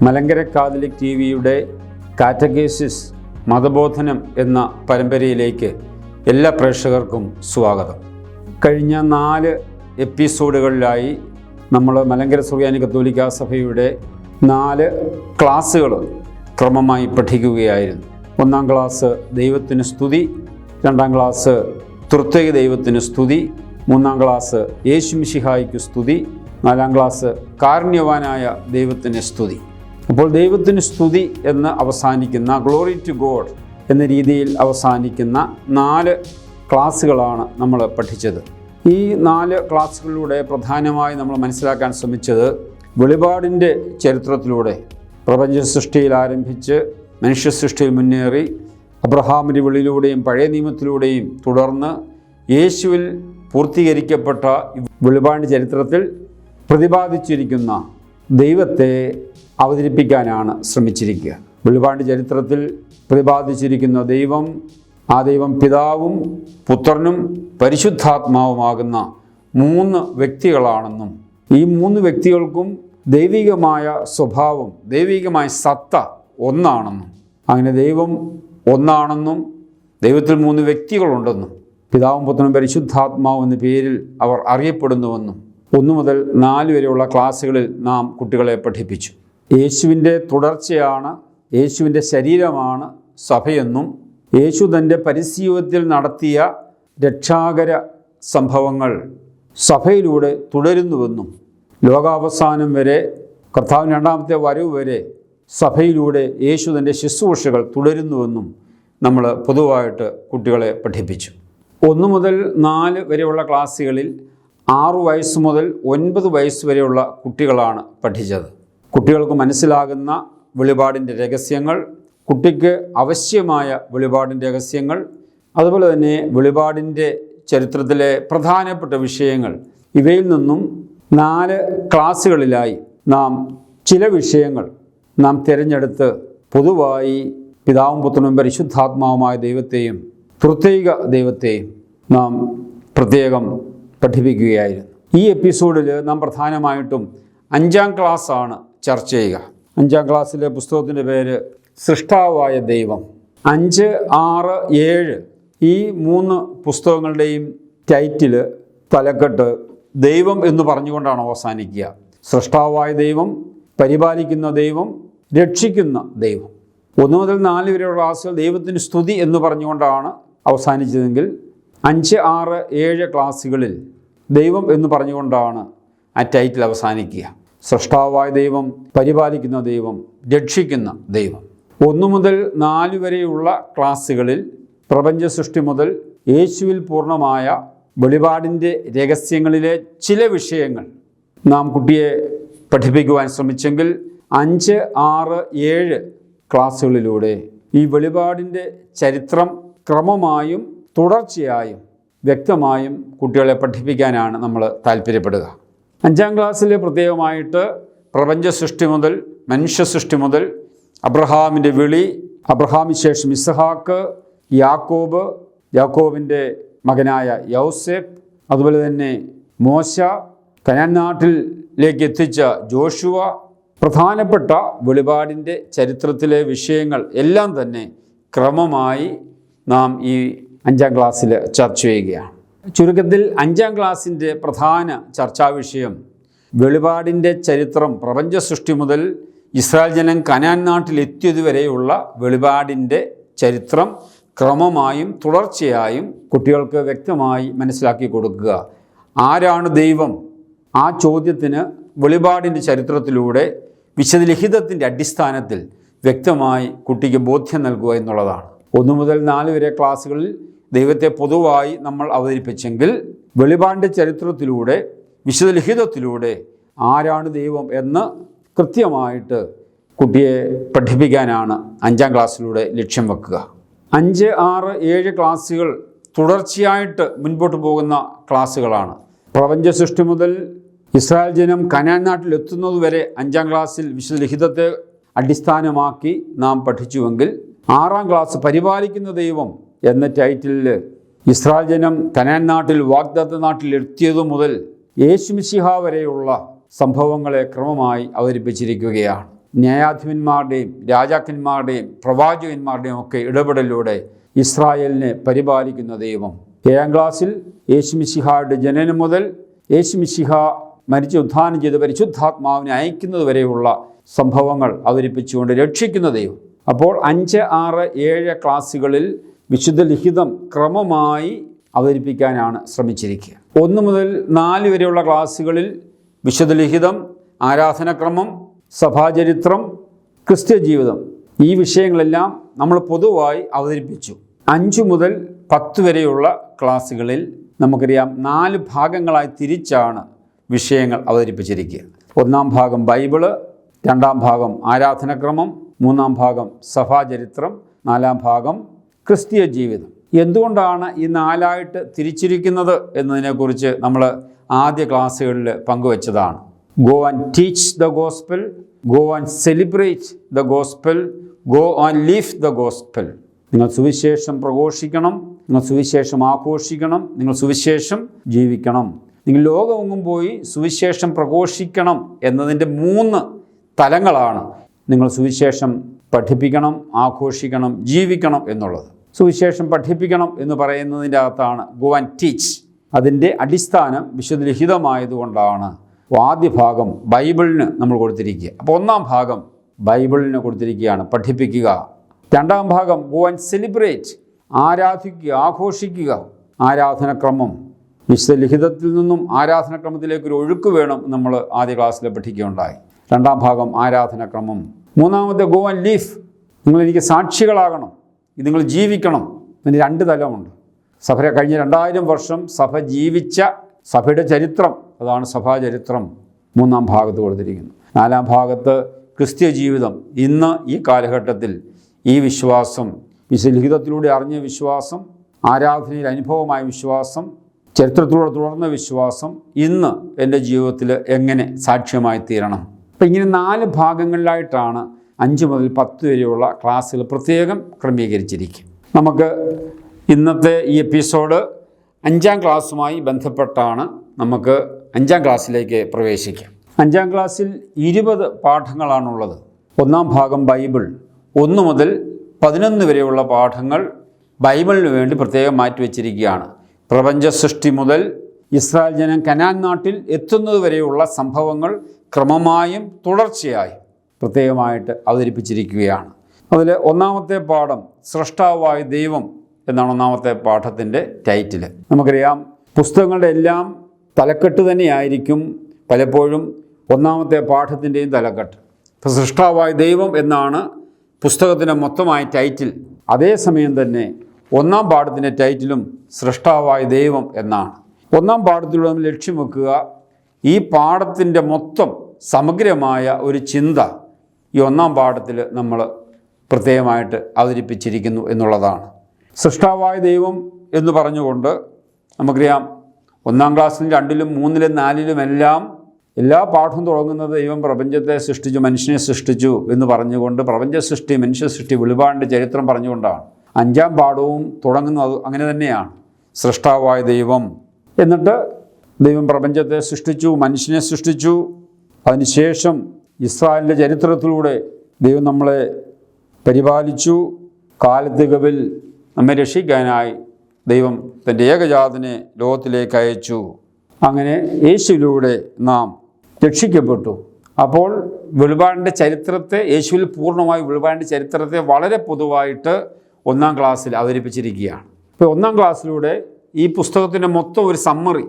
Malankara Catholic ടിവിയുടെ കാറ്റഗേസിസ് മതബോധനം എന്ന പരമ്പരയിലേക്ക് എല്ലാ പ്രേക്ഷകർക്കും സ്വാഗതം. കഴിഞ്ഞ 4 എപ്പിസോഡുകളിലായി നമ്മൾ മലങ്കര സുറിയാനി കത്തോലിക്ക സഭയുടെ 4 ക്ലാസ്സുകൾ ക്രമമായി പഠിക്കുകയായിരുന്നു. 1-ാം ക്ലാസ് ദൈവത്തിന് സ്തുതി, 2-ാം ക്ലാസ് തൃത്വൈക ദൈവത്തിന് സ്തുതി, 3-ാം ക്ലാസ് യേശുമിശിഹായിക്ക് സ്തുതി, 4-ാം ക്ലാസ് കാരുണ്യവാനായ ദൈവത്തിന് സ്തുതി. അപ്പോൾ ദൈവത്തിന് സ്തുതി എന്ന് അവസാനിക്കുന്ന ഗ്ലോറി ടു ഗോഡ് എന്ന രീതിയിൽ അവസാനിക്കുന്ന 4 ക്ലാസ്സുകളാണ് നമ്മൾ പഠിച്ചത്. ഈ 4 ക്ലാസ്സുകളിലൂടെ പ്രധാനമായി നമ്മൾ മനസ്സിലാക്കാൻ ശ്രമിച്ചത് വെളിപാടിൻ്റെ ചരിത്രത്തിലൂടെ പ്രപഞ്ച സൃഷ്ടിയിൽ ആരംഭിച്ച് മനുഷ്യ സൃഷ്ടിയിൽ മുന്നേറി അബ്രഹാമിൻ്റെ വിളിയിലൂടെയും പഴയ നിയമത്തിലൂടെയും തുടർന്ന് യേശുവിൽ പൂർത്തീകരിക്കപ്പെട്ട വെളിപാടിൻ്റെ ചരിത്രത്തിൽ പ്രതിപാദിച്ചിരിക്കുന്ന ദൈവത്തെ അവതരിപ്പിക്കാനാണ് ശ്രമിച്ചിരിക്കുക. വെളിപാടിൻ്റെ ചരിത്രത്തിൽ പ്രതിപാദിച്ചിരിക്കുന്ന ദൈവം, ആ ദൈവം പിതാവും പുത്രനും പരിശുദ്ധാത്മാവുമാകുന്ന 3 വ്യക്തികളാണെന്നും ഈ 3 വ്യക്തികൾക്കും ദൈവികമായ സ്വഭാവം, ദൈവികമായ സത്ത ഒന്നാണെന്നും, അങ്ങനെ ദൈവം ഒന്നാണെന്നും ദൈവത്തിൽ 3 വ്യക്തികളുണ്ടെന്നും പിതാവും പുത്രനും പരിശുദ്ധാത്മാവും എന്ന പേരിൽ അവർ അറിയപ്പെടുന്നുവെന്നും 1 മുതൽ 4 വരെയുള്ള ക്ലാസ്സുകളിൽ നാം കുട്ടികളെ പഠിപ്പിച്ചു. യേശുവിൻ്റെ തുടർച്ചയാണ്, യേശുവിൻ്റെ ശരീരമാണ് സഭയെന്നും യേശു തൻ്റെ പരിജീവിതത്തിൽ നടത്തിയ രക്ഷാകര സംഭവങ്ങൾ സഭയിലൂടെ തുടരുന്നുവെന്നും ലോകാവസാനം വരെ, കർത്താവിൻ്റെ 2ാമത്തെ വരവ് വരെ സഭയിലൂടെ യേശു തൻ്റെ ശുശ്രൂഷകൾ തുടരുന്നുവെന്നും നമ്മൾ പൊതുവായിട്ട് കുട്ടികളെ പഠിപ്പിച്ചു. 1 മുതൽ 4 വരെയുള്ള ക്ലാസ്സുകളിൽ 6 വയസ്സ് മുതൽ 9 വയസ്സ് വരെയുള്ള കുട്ടികളാണ് പഠിച്ചത്. കുട്ടികൾക്ക് മനസ്സിലാകുന്ന വെളിപാടിൻ്റെ രഹസ്യങ്ങൾ, കുട്ടിക്ക് ആവശ്യമായ വെളിപാടിൻ്റെ രഹസ്യങ്ങൾ, അതുപോലെ തന്നെ വെളിപാടിൻ്റെ ചരിത്രത്തിലെ പ്രധാനപ്പെട്ട വിഷയങ്ങൾ, ഇവയിൽ നിന്നും 4 ക്ലാസ്സുകളിലായി നാം ചില വിഷയങ്ങൾ നാം തിരഞ്ഞെടുത്ത് പൊതുവായി പിതാവും പുത്രനും പരിശുദ്ധാത്മാവുമായ ദൈവത്തെയും തൃത്വൈക ദൈവത്തെയും നാം പ്രത്യേകം പഠിപ്പിക്കുകയായിരുന്നു. ഈ എപ്പിസോഡിൽ നാം പ്രധാനമായിട്ടും 5-ാം ക്ലാസ്സാണ് ചർച്ച ചെയ്യുക. 5-ാം ക്ലാസ്സിലെ പുസ്തകത്തിൻ്റെ പേര് സൃഷ്ടാവായ ദൈവം. 5, 6, 7 ഈ 3 പുസ്തകങ്ങളുടെയും ടൈറ്റില്, തലക്കെട്ട് ദൈവം എന്ന് പറഞ്ഞുകൊണ്ടാണ് അവസാനിക്കുക. സൃഷ്ടാവായ ദൈവം, പരിപാലിക്കുന്ന ദൈവം, രക്ഷിക്കുന്ന ദൈവം. 1 മുതൽ 4 വരെയുള്ള ക്ലാസ്സുകൾ ദൈവത്തിന് സ്തുതി എന്ന് പറഞ്ഞുകൊണ്ടാണ് അവസാനിച്ചതെങ്കിൽ 5, 6, 7 ക്ലാസ്സുകളിൽ ദൈവം എന്ന് പറഞ്ഞുകൊണ്ടാണ് ആ ടൈറ്റിൽ അവസാനിക്കുക. സൃഷ്ടാവായ ദൈവം, പരിപാലിക്കുന്ന ദൈവം, രക്ഷിക്കുന്ന ദൈവം. 1 മുതൽ 4 വരെയുള്ള ക്ലാസ്സുകളിൽ പ്രപഞ്ച സൃഷ്ടി മുതൽ യേശുവിൽ പൂർണ്ണമായ വെളിപാടിൻ്റെ രഹസ്യങ്ങളിലെ ചില വിഷയങ്ങൾ നാം കുട്ടിയെ പഠിപ്പിക്കുവാൻ ശ്രമിച്ചെങ്കിൽ 5, 6, 7 ക്ലാസ്സുകളിലൂടെ ഈ വെളിപാടിൻ്റെ ചരിത്രം ക്രമമായും തുടർച്ചയായും വ്യക്തമായും കുട്ടികളെ പഠിപ്പിക്കാനാണ് നമ്മൾ താല്പര്യപ്പെടുക. 5-ാം ക്ലാസ്സിൽ പ്രത്യേകമായിട്ട് പ്രപഞ്ച സൃഷ്ടി മുതൽ, മനുഷ്യ സൃഷ്ടി മുതൽ, അബ്രഹാമിൻ്റെ വിളി, അബ്രഹാമിന് ശേഷം ഇസ്ഹാക്ക്, യാക്കോബ്, യാക്കോബിൻ്റെ മകനായ യൗസേപ്പ്, അതുപോലെ തന്നെ മോശ, കനാൻ നാട്ടിലേക്ക് എത്തിച്ച ജോഷുവ, പ്രധാനപ്പെട്ട വെളിപാടിൻ്റെ ചരിത്രത്തിലെ വിഷയങ്ങൾ എല്ലാം തന്നെ ക്രമമായി നാം ഈ 5-ാം ക്ലാസ്സിൽ ചർച്ച ചെയ്യുകയാണ്. ചുരുക്കത്തിൽ 5-ാം ക്ലാസ്സിൻ്റെ പ്രധാന ചർച്ചാ വിഷയം വെളിപാടിൻ്റെ ചരിത്രം, പ്രപഞ്ച സൃഷ്ടി മുതൽ ഇസ്രായേൽ ജനം കനാൻ നാട്ടിലെത്തിയതുവരെയുള്ള വെളിപാടിൻ്റെ ചരിത്രം ക്രമമായും തുടർച്ചയായും കുട്ടികൾക്ക് വ്യക്തമായി മനസ്സിലാക്കി കൊടുക്കുക. ആരാണ് ദൈവം? ആ ചോദ്യത്തിന് വെളിപാടിൻ്റെ ചരിത്രത്തിലൂടെ വിശുദ്ധലിഖിതത്തിൻ്റെ അടിസ്ഥാനത്തിൽ വ്യക്തമായി കുട്ടിക്ക് ബോധ്യം നൽകുക എന്നുള്ളതാണ്. 1 മുതൽ 4 വരെ ക്ലാസ്സുകളിൽ ദൈവത്തെ പൊതുവായി നമ്മൾ അവതരിപ്പിച്ചെങ്കിൽ വെളിപാടിൻ്റെ ചരിത്രത്തിലൂടെ, വിശുദ്ധലിഖിതത്തിലൂടെ ആരാണ് ദൈവം എന്ന് കൃത്യമായിട്ട് കുട്ടിയെ പഠിപ്പിക്കാനാണ് 5-ാം ക്ലാസ്സിലൂടെ ലക്ഷ്യം വെക്കുക. 5, 6, 7 ക്ലാസ്സുകൾ തുടർച്ചയായിട്ട് മുൻപോട്ട് പോകുന്ന ക്ലാസ്സുകളാണ്. പ്രപഞ്ച സൃഷ്ടി മുതൽ ഇസ്രായേൽ ജനം കനാൻ നാട്ടിലെത്തുന്നതുവരെ 5-ാം ക്ലാസ്സിൽ വിശുദ്ധലിഖിതത്തെ അടിസ്ഥാനമാക്കി നാം പഠിച്ചുവെങ്കിൽ 6-ാം ക്ലാസ് പരിപാലിക്കുന്ന ദൈവം എന്ന ടൈറ്റിലിൽ ഇസ്രായേൽ ജനം കനാൻ നാട്ടിൽ, വാഗ്ദത്ത നാട്ടിൽ എത്തിയതു മുതൽ യേശുമിശിഹ വരെയുള്ള സംഭവങ്ങളെ ക്രമമായി അവതരിപ്പിച്ചിരിക്കുകയാണ്. ന്യായാധിപന്മാരുടെയും രാജാക്കന്മാരുടെയും പ്രവാചകന്മാരുടെയും ഒക്കെ ഇടപെടലിലൂടെ ഇസ്രായേലിനെ പരിപാലിക്കുന്ന ദൈവം. 7ാം ക്ലാസ്സിൽ യേശുമിശിഹായുടെ ജനനം മുതൽ യേശുമിശിഹ മരിച്ച് ഉത്ഥാനം ചെയ്ത് പരിശുദ്ധാത്മാവിനെ അയക്കുന്നത് വരെയുള്ള സംഭവങ്ങൾ അവതരിപ്പിച്ചുകൊണ്ട് രക്ഷിക്കുന്ന ദൈവം. അപ്പോൾ 5, 6, 7 ക്ലാസ്സുകളിൽ വിശുദ്ധ ലിഖിതം ക്രമമായി അവതരിപ്പിക്കാനാണ് ശ്രമിച്ചിരിക്കുക. 1 മുതൽ 4 വരെയുള്ള ക്ലാസ്സുകളിൽ വിശുദ്ധ ലിഖിതം, ആരാധനക്രമം, സഭാചരിത്രം, ക്രിസ്ത്യ ജീവിതം, ഈ വിഷയങ്ങളെല്ലാം നമ്മൾ പൊതുവായി അവതരിപ്പിച്ചു. 5 മുതൽ 10 വരെയുള്ള ക്ലാസ്സുകളിൽ നമുക്കറിയാം 4 ഭാഗങ്ങളായി തിരിച്ചാണ് വിഷയങ്ങൾ അവതരിപ്പിച്ചിരിക്കുക. 1-ാം ഭാഗം ബൈബിള്, 2-ാം ഭാഗം ആരാധനക്രമം, 3-ാം ഭാഗം സഭാചരിത്രം, 4-ാം ഭാഗം ക്രിസ്തീയ ജീവിതം. എന്തുകൊണ്ടാണ് ഈ 4ആയിട്ട് തിരിച്ചിരിക്കുന്നത് എന്നതിനെക്കുറിച്ച് നമ്മൾ ആദ്യ ക്ലാസ്സുകളിൽ പങ്കുവച്ചതാണ്. Go and teach the gospel, go and celebrate the gospel, go and live the gospel. നിങ്ങൾ സുവിശേഷം പ്രഘോഷിക്കണം, നിങ്ങൾ സുവിശേഷം ആഘോഷിക്കണം, നിങ്ങൾ സുവിശേഷം ജീവിക്കണം. നിങ്ങൾ ലോകമെങ്ങും പോയി സുവിശേഷം പ്രഘോഷിക്കണം എന്നതിൻ്റെ 3 തലങ്ങളാണ് നിങ്ങൾ സുവിശേഷം പഠിപ്പിക്കണം, ആഘോഷിക്കണം, ജീവിക്കണം എന്നുള്ളത്. സുവിശേഷം പഠിപ്പിക്കണം എന്ന് പറയുന്നതിൻ്റെ അകത്താണ് ഗോ ആൻഡ് ടീച്ച്. അതിൻ്റെ അടിസ്ഥാനം വിശുദ്ധ ലിഖിതമായതുകൊണ്ടാണ് ആദ്യ ഭാഗം ബൈബിളിന് നമ്മൾ കൊടുത്തിരിക്കുക. അപ്പോൾ 1-ാം ഭാഗം ബൈബിളിന് കൊടുത്തിരിക്കുകയാണ്, പഠിപ്പിക്കുക. 2-ാം ഭാഗം ഗോ ആൻഡ് സെലിബ്രേറ്റ്, ആരാധിക്കുക, ആഘോഷിക്കുക. ആരാധനക്രമം, വിശുദ്ധ ലിഖിതത്തിൽ നിന്നും ആരാധനക്രമത്തിലേക്കൊരു ഒഴുക്ക് വേണം നമ്മൾ ആദ്യ ക്ലാസ്സിൽ പഠിക്കുകയുണ്ടായി. 2-ാം ഭാഗം ആരാധനക്രമം. 3-ാമത്തെ ഗോ ആൻഡ് ലീവ്, നിങ്ങൾ എനിക്ക് സാക്ഷികളാകണം, ഇത് നിങ്ങൾ ജീവിക്കണം. അതിന് 2 തലമുണ്ട്. സഭ കഴിഞ്ഞ 2000 വർഷം സഭ ജീവിച്ച സഭയുടെ ചരിത്രം, അതാണ് സഭാചരിത്രം 3-ാം ഭാഗത്ത് കൊടുത്തിരിക്കുന്നു. 4-ാം ഭാഗത്ത് ക്രിസ്ത്യ ജീവിതം, ഇന്ന് ഈ കാലഘട്ടത്തിൽ ഈ വിശ്വാസം, വിശുദ്ധലിഖിതത്തിലൂടെ അറിഞ്ഞ വിശ്വാസം, ആരാധനയിൽ അനുഭവമായ വിശ്വാസം, ചരിത്രത്തിലൂടെ തുടർന്ന വിശ്വാസം ഇന്ന് എൻ്റെ ജീവിതത്തിൽ എങ്ങനെ സാക്ഷ്യമായി തീരണം. അപ്പം ഇങ്ങനെ 4 ഭാഗങ്ങളിലായിട്ടാണ് 5 മുതൽ 10 വരെയുള്ള ക്ലാസ്സുകൾ പ്രത്യേകം ക്രമീകരിച്ചിരിക്കും. നമുക്ക് ഇന്നത്തെ ഈ എപ്പിസോഡ് 5-ാം ക്ലാസ്സുമായി ബന്ധപ്പെട്ടാണ്. നമുക്ക് 5-ാം ക്ലാസ്സിലേക്ക് പ്രവേശിക്കാം. 5-ാം ക്ലാസ്സിൽ 20 പാഠങ്ങളാണുള്ളത്. 1-ാം ഭാഗം ബൈബിൾ, 1 മുതൽ 11 വരെയുള്ള പാഠങ്ങൾ ബൈബിളിന് വേണ്ടി പ്രത്യേകം മാറ്റിവെച്ചിരിക്കുകയാണ്. പ്രപഞ്ച സൃഷ്ടി മുതൽ ഇസ്രായേൽ ജനം കനാൻ നാട്ടിൽ എത്തുന്നത് വരെയുള്ള സംഭവങ്ങൾ ക്രമമായും തുടർച്ചയായും പ്രത്യേകമായിട്ട് അവതരിപ്പിച്ചിരിക്കുകയാണ്. അതിൽ 1-ാമത്തെ പാഠം സ്രഷ്ടാവായ ദൈവം എന്നാണ് 1-ാമത്തെ പാഠത്തിൻ്റെ ടൈറ്റിൽ. നമുക്കറിയാം, പുസ്തകങ്ങളുടെ എല്ലാം തലക്കെട്ട് തന്നെയായിരിക്കും പലപ്പോഴും 1-ാമത്തെ പാഠത്തിൻ്റെയും തലക്കെട്ട്. ഇപ്പോൾ സൃഷ്ടാവായ ദൈവം എന്നാണ് പുസ്തകത്തിൻ്റെ മൊത്തമായ ടൈറ്റിൽ. അതേസമയം തന്നെ 1-ാം പാഠത്തിൻ്റെ ടൈറ്റിലും സൃഷ്ടാവായ ദൈവം എന്നാണ്. 1-ാം പാഠത്തിലൂടെ നമ്മൾ ലക്ഷ്യം വെക്കുക, ഈ പാഠത്തിൻ്റെ മൊത്തം സമഗ്രമായ ഒരു ചിന്ത ഈ 1-ാം പാഠത്തിൽ നമ്മൾ പ്രത്യേകമായിട്ട് അവതരിപ്പിച്ചിരിക്കുന്നു എന്നുള്ളതാണ്. സൃഷ്ടാവായ ദൈവം എന്ന് പറഞ്ഞുകൊണ്ട് നമുക്കറിയാം, 1-ാം ക്ലാസ്സിലും 2-ലും 3-ലും 4-ലും എല്ലാം എല്ലാ പാഠവും തുടങ്ങുന്നത് ദൈവം പ്രപഞ്ചത്തെ സൃഷ്ടിച്ചു, മനുഷ്യനെ സൃഷ്ടിച്ചു എന്ന് പറഞ്ഞുകൊണ്ട് പ്രപഞ്ച സൃഷ്ടി, മനുഷ്യ സൃഷ്ടി, വെളിപാടിൻ്റെ ചരിത്രം പറഞ്ഞുകൊണ്ടാണ്. 5-ാം പാഠവും തുടങ്ങുന്നത് അങ്ങനെ തന്നെയാണ്, സൃഷ്ടാവായ ദൈവം. എന്നിട്ട് ദൈവം പ്രപഞ്ചത്തെ സൃഷ്ടിച്ചു, മനുഷ്യനെ സൃഷ്ടിച്ചു. അതിനുശേഷം ഇസ്രായേലിൻ്റെ ചരിത്രത്തിലൂടെ ദൈവം നമ്മളെ പരിപാലിച്ചു. കാലത്തികവിൽ നമ്മെ രക്ഷിക്കാനായി ദൈവം തൻ്റെ ഏകജാതനെ ലോകത്തിലേക്ക് അയച്ചു. അങ്ങനെ യേശുവിലൂടെ നാം രക്ഷിക്കപ്പെട്ടു. അപ്പോൾ വെളിപാടിൻ്റെ ചരിത്രത്തെ, യേശുവിൽ പൂർണ്ണമായി വെളിപാടിൻ്റെ ചരിത്രത്തെ വളരെ പൊതുവായിട്ട് 1-ാം ക്ലാസ്സിൽ അവതരിപ്പിച്ചിരിക്കുകയാണ്. ഇപ്പോൾ 1-ാം ക്ലാസ്സിലൂടെ ഈ പുസ്തകത്തിൻ്റെ മൊത്തം ഒരു സമ്മറി,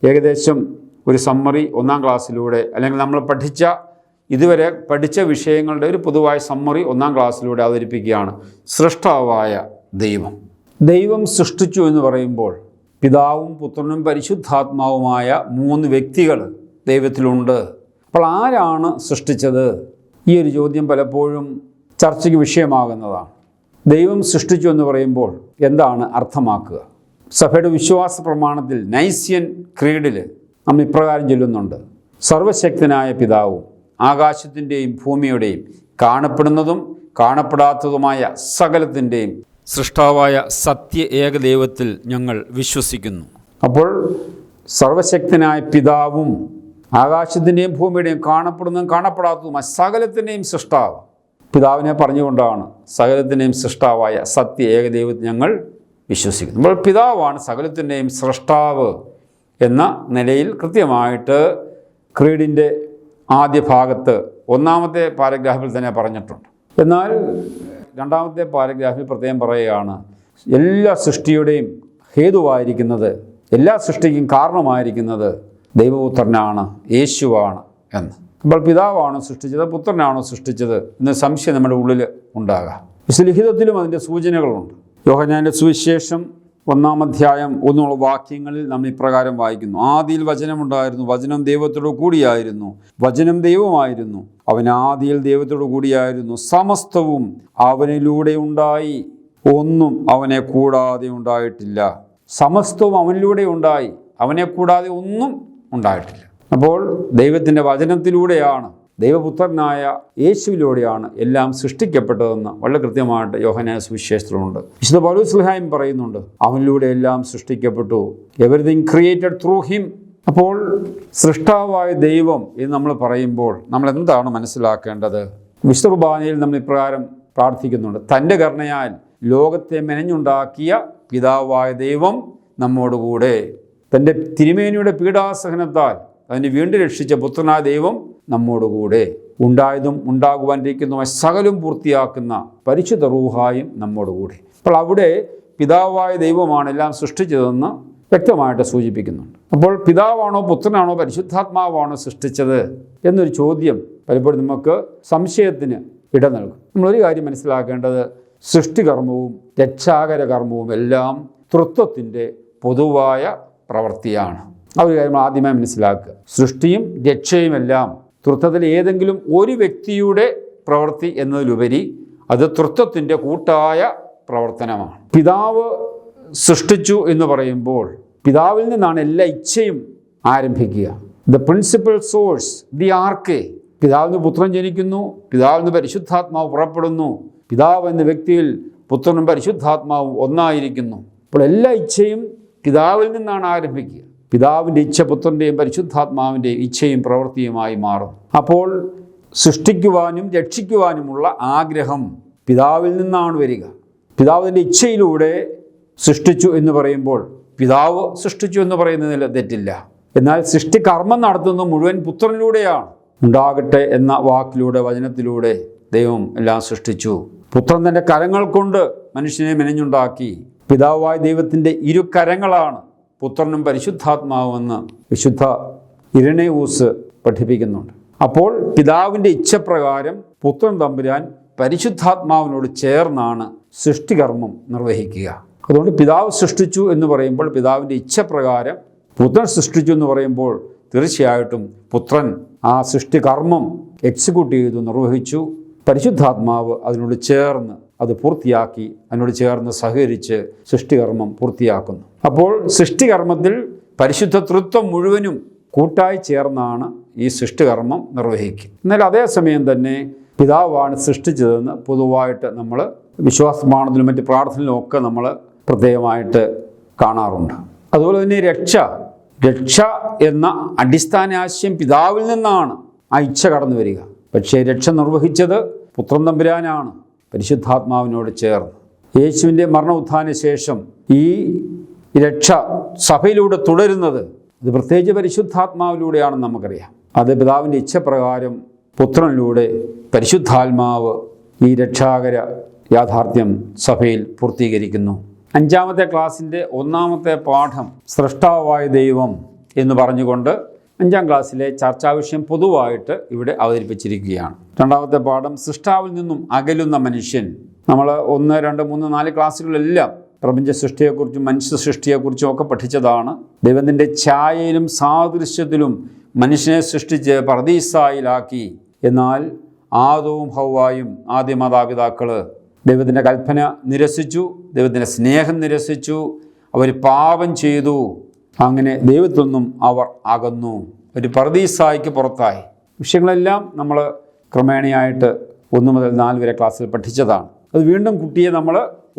ഏകദേശം ഒരു സമ്മറി 1-ാം ക്ലാസ്സിലൂടെ, അല്ലെങ്കിൽ നമ്മൾ ഇതുവരെ പഠിച്ച വിഷയങ്ങളുടെ ഒരു പൊതുവായ സമ്മറി 1-ാം ക്ലാസ്സിലൂടെ അവതരിപ്പിക്കുകയാണ്. സൃഷ്ടാവായ ദൈവം. ദൈവം സൃഷ്ടിച്ചു എന്ന് പറയുമ്പോൾ പിതാവും പുത്രനും പരിശുദ്ധാത്മാവുമായ 3 വ്യക്തികൾ ദൈവത്തിലുണ്ട്. അപ്പോൾ ആരാണ് സൃഷ്ടിച്ചത്? ഈ ഒരു ചോദ്യം പലപ്പോഴും ചർച്ചയ്ക്ക് വിഷയമാകുന്നതാണ്. ദൈവം സൃഷ്ടിച്ചു എന്ന് പറയുമ്പോൾ എന്താണ് അർത്ഥമാക്കുക? സഭയുടെ വിശ്വാസ പ്രമാണത്തിൽ നൈസ്യൻ ക്രീഡിൽ നമ്മൾ ഇപ്രകാരം ചൊല്ലുന്നുണ്ട്: സർവശക്തനായ പിതാവും ആകാശത്തിൻ്റെയും ഭൂമിയുടെയും കാണപ്പെടുന്നതും കാണപ്പെടാത്തതുമായ സകലത്തിൻ്റെയും സൃഷ്ടാവായ സത്യ ഏകദൈവത്തിൽ ഞങ്ങൾ വിശ്വസിക്കുന്നു. അപ്പോൾ സർവശക്തനായ പിതാവും ആകാശത്തിൻ്റെയും ഭൂമിയുടെയും കാണപ്പെടുന്നതും കാണപ്പെടാത്തതും സകലത്തിൻ്റെയും സൃഷ്ടാവ്. പിതാവിനെ പറഞ്ഞുകൊണ്ടാണ് സകലത്തിൻ്റെയും സൃഷ്ടാവായ സത്യ ഏകദൈവത്തിൽ ഞങ്ങൾ വിശ്വസിക്കുന്നു. അപ്പോൾ പിതാവാണ് സകലത്തിൻ്റെയും സൃഷ്ടാവ് എന്ന നിലയിൽ കൃത്യമായിട്ട് ക്രീഡിൻ്റെ ആദ്യ ഭാഗത്ത് ഒന്നാമത്തെ പാരഗ്രാഫിൽ തന്നെ പറഞ്ഞിട്ടുണ്ട്. എന്നാൽ രണ്ടാമത്തെ പാരഗ്രാഫിൽ പ്രത്യേകം പറയുകയാണ്, എല്ലാ സൃഷ്ടിയുടെയും ഹേതുവായിരിക്കുന്നത്, എല്ലാ സൃഷ്ടിക്കും കാരണമായിരിക്കുന്നത് ദൈവപുത്രനാണ്, യേശുവാണ് എന്ന്. അപ്പോൾ പിതാവാണോ സൃഷ്ടിച്ചത്, പുത്രനാണോ സൃഷ്ടിച്ചത് എന്ന സംശയം നമ്മുടെ ഉള്ളിൽ ഉണ്ടാകാം. വിശുദ്ധലിഖിതത്തിലും അതിൻ്റെ സൂചനകളുണ്ട്. യോഹന്നാന്റെ സുവിശേഷം 1-ാം അധ്യായം 1 വാക്യങ്ങളിൽ നമ്മൾ ഇപ്രകാരം വായിക്കുന്നു: ആദിയിൽ വചനമുണ്ടായിരുന്നു, വചനം ദൈവത്തോടു കൂടിയായിരുന്നു, വചനം ദൈവമായിരുന്നു, അവൻ ആദിയിൽ ദൈവത്തോടു കൂടിയായിരുന്നു, സമസ്തവും അവനിലൂടെ ഉണ്ടായി, ഒന്നും അവനെ കൂടാതെ ഉണ്ടായിട്ടില്ല. സമസ്തവും അവനിലൂടെ ഉണ്ടായി, അവനെ കൂടാതെ ഒന്നും ഉണ്ടായിട്ടില്ല. അപ്പോൾ ദൈവത്തിൻ്റെ വചനത്തിലൂടെയാണ്, ദൈവപുത്രനായ യേശുവിലൂടെയാണ് എല്ലാം സൃഷ്ടിക്കപ്പെട്ടതെന്ന് വളരെ കൃത്യമായിട്ട് യോഹന്നാന്റെ സുവിശേഷത്തിലുണ്ട്. വിശുദ്ധ പൗലോസ് ശ്ലീഹായും പറയുന്നുണ്ട്, അവനിലൂടെ എല്ലാം സൃഷ്ടിക്കപ്പെട്ടു, എവരിതിങ് ക്രിയേറ്റഡ് ത്രൂ ഹിം. അപ്പോൾ സൃഷ്ടാവായ ദൈവം എന്ന് നമ്മൾ പറയുമ്പോൾ നമ്മൾ എന്താണ് മനസ്സിലാക്കേണ്ടത്? വിശുദ്ധ കുർബാനയിൽ നമ്മൾ ഇപ്രകാരം പ്രാർത്ഥിക്കുന്നുണ്ട്: തൻ്റെ കരുണയാൽ ലോകത്തെ മെനഞ്ഞുണ്ടാക്കിയ പിതാവായ ദൈവം നമ്മോടുകൂടെ, തൻ്റെ തിരുമേനിയുടെ പീഡാസഹനത്താൽ അതിനെ വീണ്ടും രക്ഷിച്ച പുത്രനായ ദൈവം നമ്മോടുകൂടെ, ഉണ്ടായതും ഉണ്ടാകുവാനിരിക്കുന്നതുമായ സകലം പൂർത്തിയാക്കുന്ന പരിശുദ്ധ റൂഹായും നമ്മോടുകൂടെ. അപ്പോൾ അവിടെ പിതാവായ ദൈവമാണ് എല്ലാം സൃഷ്ടിച്ചതെന്ന് വ്യക്തമായിട്ട് സൂചിപ്പിക്കുന്നുണ്ട്. അപ്പോൾ പിതാവാണോ പുത്രനാണോ പരിശുദ്ധാത്മാവാണോ സൃഷ്ടിച്ചത് എന്നൊരു ചോദ്യം പലപ്പോഴും നമുക്ക് സംശയത്തിന് ഇട നൽകും. നമ്മളൊരു കാര്യം മനസ്സിലാക്കേണ്ടത്, സൃഷ്ടികർമ്മവും രക്ഷാകര കർമ്മവും എല്ലാം തൃത്വത്തിൻ്റെ പൊതുവായ പ്രവൃത്തിയാണ്. ആ ഒരു കാര്യം ആദ്യമായി മനസ്സിലാക്കുക. സൃഷ്ടിയും രക്ഷയുമെല്ലാം തൃത്വത്തിൽ ഏതെങ്കിലും ഒരു വ്യക്തിയുടെ പ്രവൃത്തി എന്നതിലുപരി അത് തൃത്വത്തിൻ്റെ കൂട്ടായ പ്രവർത്തനമാണ്. പിതാവ് സൃഷ്ടിച്ചു എന്ന് പറയുമ്പോൾ പിതാവിൽ നിന്നാണ് എല്ലാ ഇച്ഛയും ആരംഭിക്കുക. The principal source, the arche. പിതാവിൽ നിന്ന് പുത്രൻ ജനിക്കുന്നു, പിതാവിൽ നിന്ന് പരിശുദ്ധാത്മാവ് പുറപ്പെടുന്നു, പിതാവ് എന്ന വ്യക്തിയിൽ പുത്രനും പരിശുദ്ധാത്മാവും ഒന്നായിരിക്കുന്നു. അപ്പോൾ എല്ലാ ഇച്ഛയും പിതാവിൽ നിന്നാണ് ആരംഭിക്കുക. പിതാവിൻ്റെ ഇച്ഛ പുത്രൻ്റെയും പരിശുദ്ധാത്മാവിൻ്റെയും ഇച്ഛയും പ്രവൃത്തിയുമായി മാറും. അപ്പോൾ സൃഷ്ടിക്കുവാനും രക്ഷിക്കുവാനുമുള്ള ആഗ്രഹം പിതാവിൽ നിന്നാണ് വരിക. പിതാവിൻ്റെ ഇച്ഛയിലൂടെ സൃഷ്ടിച്ചു എന്ന് പറയുമ്പോൾ പിതാവ് സൃഷ്ടിച്ചു എന്ന് പറയുന്നതിൽ തെറ്റില്ല. എന്നാൽ സൃഷ്ടികർമ്മം നടത്തുന്നത് മുഴുവൻ പുത്രനിലൂടെയാണ്. ഉണ്ടാകട്ടെ എന്ന വാക്കിലൂടെ, വചനത്തിലൂടെ ദൈവം എല്ലാം സൃഷ്ടിച്ചു. പുത്രൻ തൻ്റെ കരങ്ങൾ കൊണ്ട് മനുഷ്യനെ മെനഞ്ഞുണ്ടാക്കി. പിതാവായ ദൈവത്തിൻ്റെ ഇരു കരങ്ങളാണ് പുത്രനും പരിശുദ്ധാത്മാവെന്ന് വിശുദ്ധ ഇരണേവൂസ് പഠിപ്പിക്കുന്നുണ്ട്. അപ്പോൾ പിതാവിൻ്റെ ഇച്ഛപ്രകാരം പുത്രൻ തമ്പുരാൻ പരിശുദ്ധാത്മാവിനോട് ചേർന്നാണ് സൃഷ്ടികർമ്മം നിർവഹിക്കുക. അതുകൊണ്ട് പിതാവ് സൃഷ്ടിച്ചു എന്ന് പറയുമ്പോൾ പിതാവിൻ്റെ ഇച്ഛപ്രകാരം, പുത്രൻ സൃഷ്ടിച്ചു എന്ന് പറയുമ്പോൾ തീർച്ചയായിട്ടും പുത്രൻ ആ സൃഷ്ടികർമ്മം എക്സിക്യൂട്ട് ചെയ്തു, നിർവഹിച്ചു. പരിശുദ്ധാത്മാവ് അതിനോട് ചേർന്ന് അത് പൂർത്തിയാക്കി, അതിനോട് ചേർന്ന് സഹകരിച്ച് സൃഷ്ടികർമ്മം പൂർത്തിയാക്കുന്നു. അപ്പോൾ സൃഷ്ടികർമ്മത്തിൽ പരിശുദ്ധ തൃത്വം മുഴുവനും കൂട്ടായി ചേർന്നാണ് ഈ സൃഷ്ടികർമ്മം നിർവഹിക്കുക. എന്നാൽ അതേസമയം തന്നെ പിതാവാണ് സൃഷ്ടിച്ചതെന്ന് പൊതുവായിട്ട് നമ്മൾ വിശ്വാസപ്രമാണത്തിലും മറ്റ് പ്രാർത്ഥനയിലും ഒക്കെ നമ്മൾ പ്രത്യേകമായിട്ട് കാണാറുണ്ട്. അതുപോലെ തന്നെ രക്ഷ എന്ന അടിസ്ഥാന ആശയം പിതാവിൽ നിന്നാണ് ആ ഇച്ഛ കടന്നു വരിക. പക്ഷേ രക്ഷ നിർവഹിച്ചത് പുത്രൻ തമ്പുരാനാണ് പരിശുദ്ധാത്മാവിനോട് ചേർന്ന്. യേശുവിൻ്റെ മരണ ഉത്ഥാന ശേഷം ഈ രക്ഷ സഭയിലൂടെ തുടരുന്നത് അത് പ്രത്യേകിച്ച് പരിശുദ്ധാത്മാവിലൂടെയാണെന്ന് നമുക്കറിയാം. അത് പിതാവിൻ്റെ ഇച്ഛപ്രകാരം പുത്രനിലൂടെ പരിശുദ്ധാത്മാവ് ഈ രക്ഷാകര യാഥാർത്ഥ്യം സഭയിൽ പൂർത്തീകരിക്കുന്നു. 5-ാമത്തെ ക്ലാസ്സിൻ്റെ 1-ാമത്തെ പാഠം സൃഷ്ടാവായ ദൈവം എന്ന് പറഞ്ഞുകൊണ്ട് 5-ാം ക്ലാസ്സിലെ ചർച്ചാ വിഷയം പൊതുവായിട്ട് ഇവിടെ അവതരിപ്പിച്ചിരിക്കുകയാണ്. 2-ാമത്തെ പാഠം സൃഷ്ടാവിൽ നിന്നും അകലുന്ന മനുഷ്യൻ. നമ്മൾ 1, 2, 3, 4 ക്ലാസ്സുകളിലെല്ലാം പ്രപഞ്ച സൃഷ്ടിയെക്കുറിച്ചും മനുഷ്യ സൃഷ്ടിയെക്കുറിച്ചും ഒക്കെ പഠിച്ചതാണ്. ദൈവത്തിൻ്റെ ഛായയിലും സാദൃശ്യത്തിലും മനുഷ്യനെ സൃഷ്ടിച്ച് പർദീസായിലാക്കി. എന്നാൽ ആദവും ഹവ്വായും ആദ്യ മാതാപിതാക്കൾ ദൈവത്തിൻ്റെ കൽപ്പന നിരസിച്ചു, ദൈവത്തിൻ്റെ സ്നേഹം നിരസിച്ചു, അവർ പാപം ചെയ്തു. അങ്ങനെ ദൈവത്തിൽ നിന്നും അവർ അകന്നു, ഒരു പർദീസായിക്ക് പുറത്തായി. വിഷയങ്ങളെല്ലാം നമ്മൾ ക്രമേണയായിട്ട് 1 മുതൽ 4 വരെ ക്ലാസ്സിൽ പഠിച്ചതാണ്. അത് വീണ്ടും കുട്ടിയെ നമ്മൾ